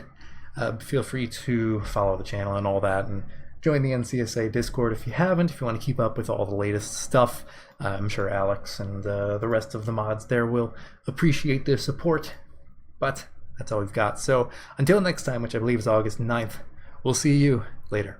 Feel free to follow the channel and all that, and join the NCSA Discord if you haven't, if you want to keep up with all the latest stuff. I'm sure Alex and the rest of the mods there will appreciate their support. But that's all we've got. So until next time, which I believe is August 9th, we'll see you later.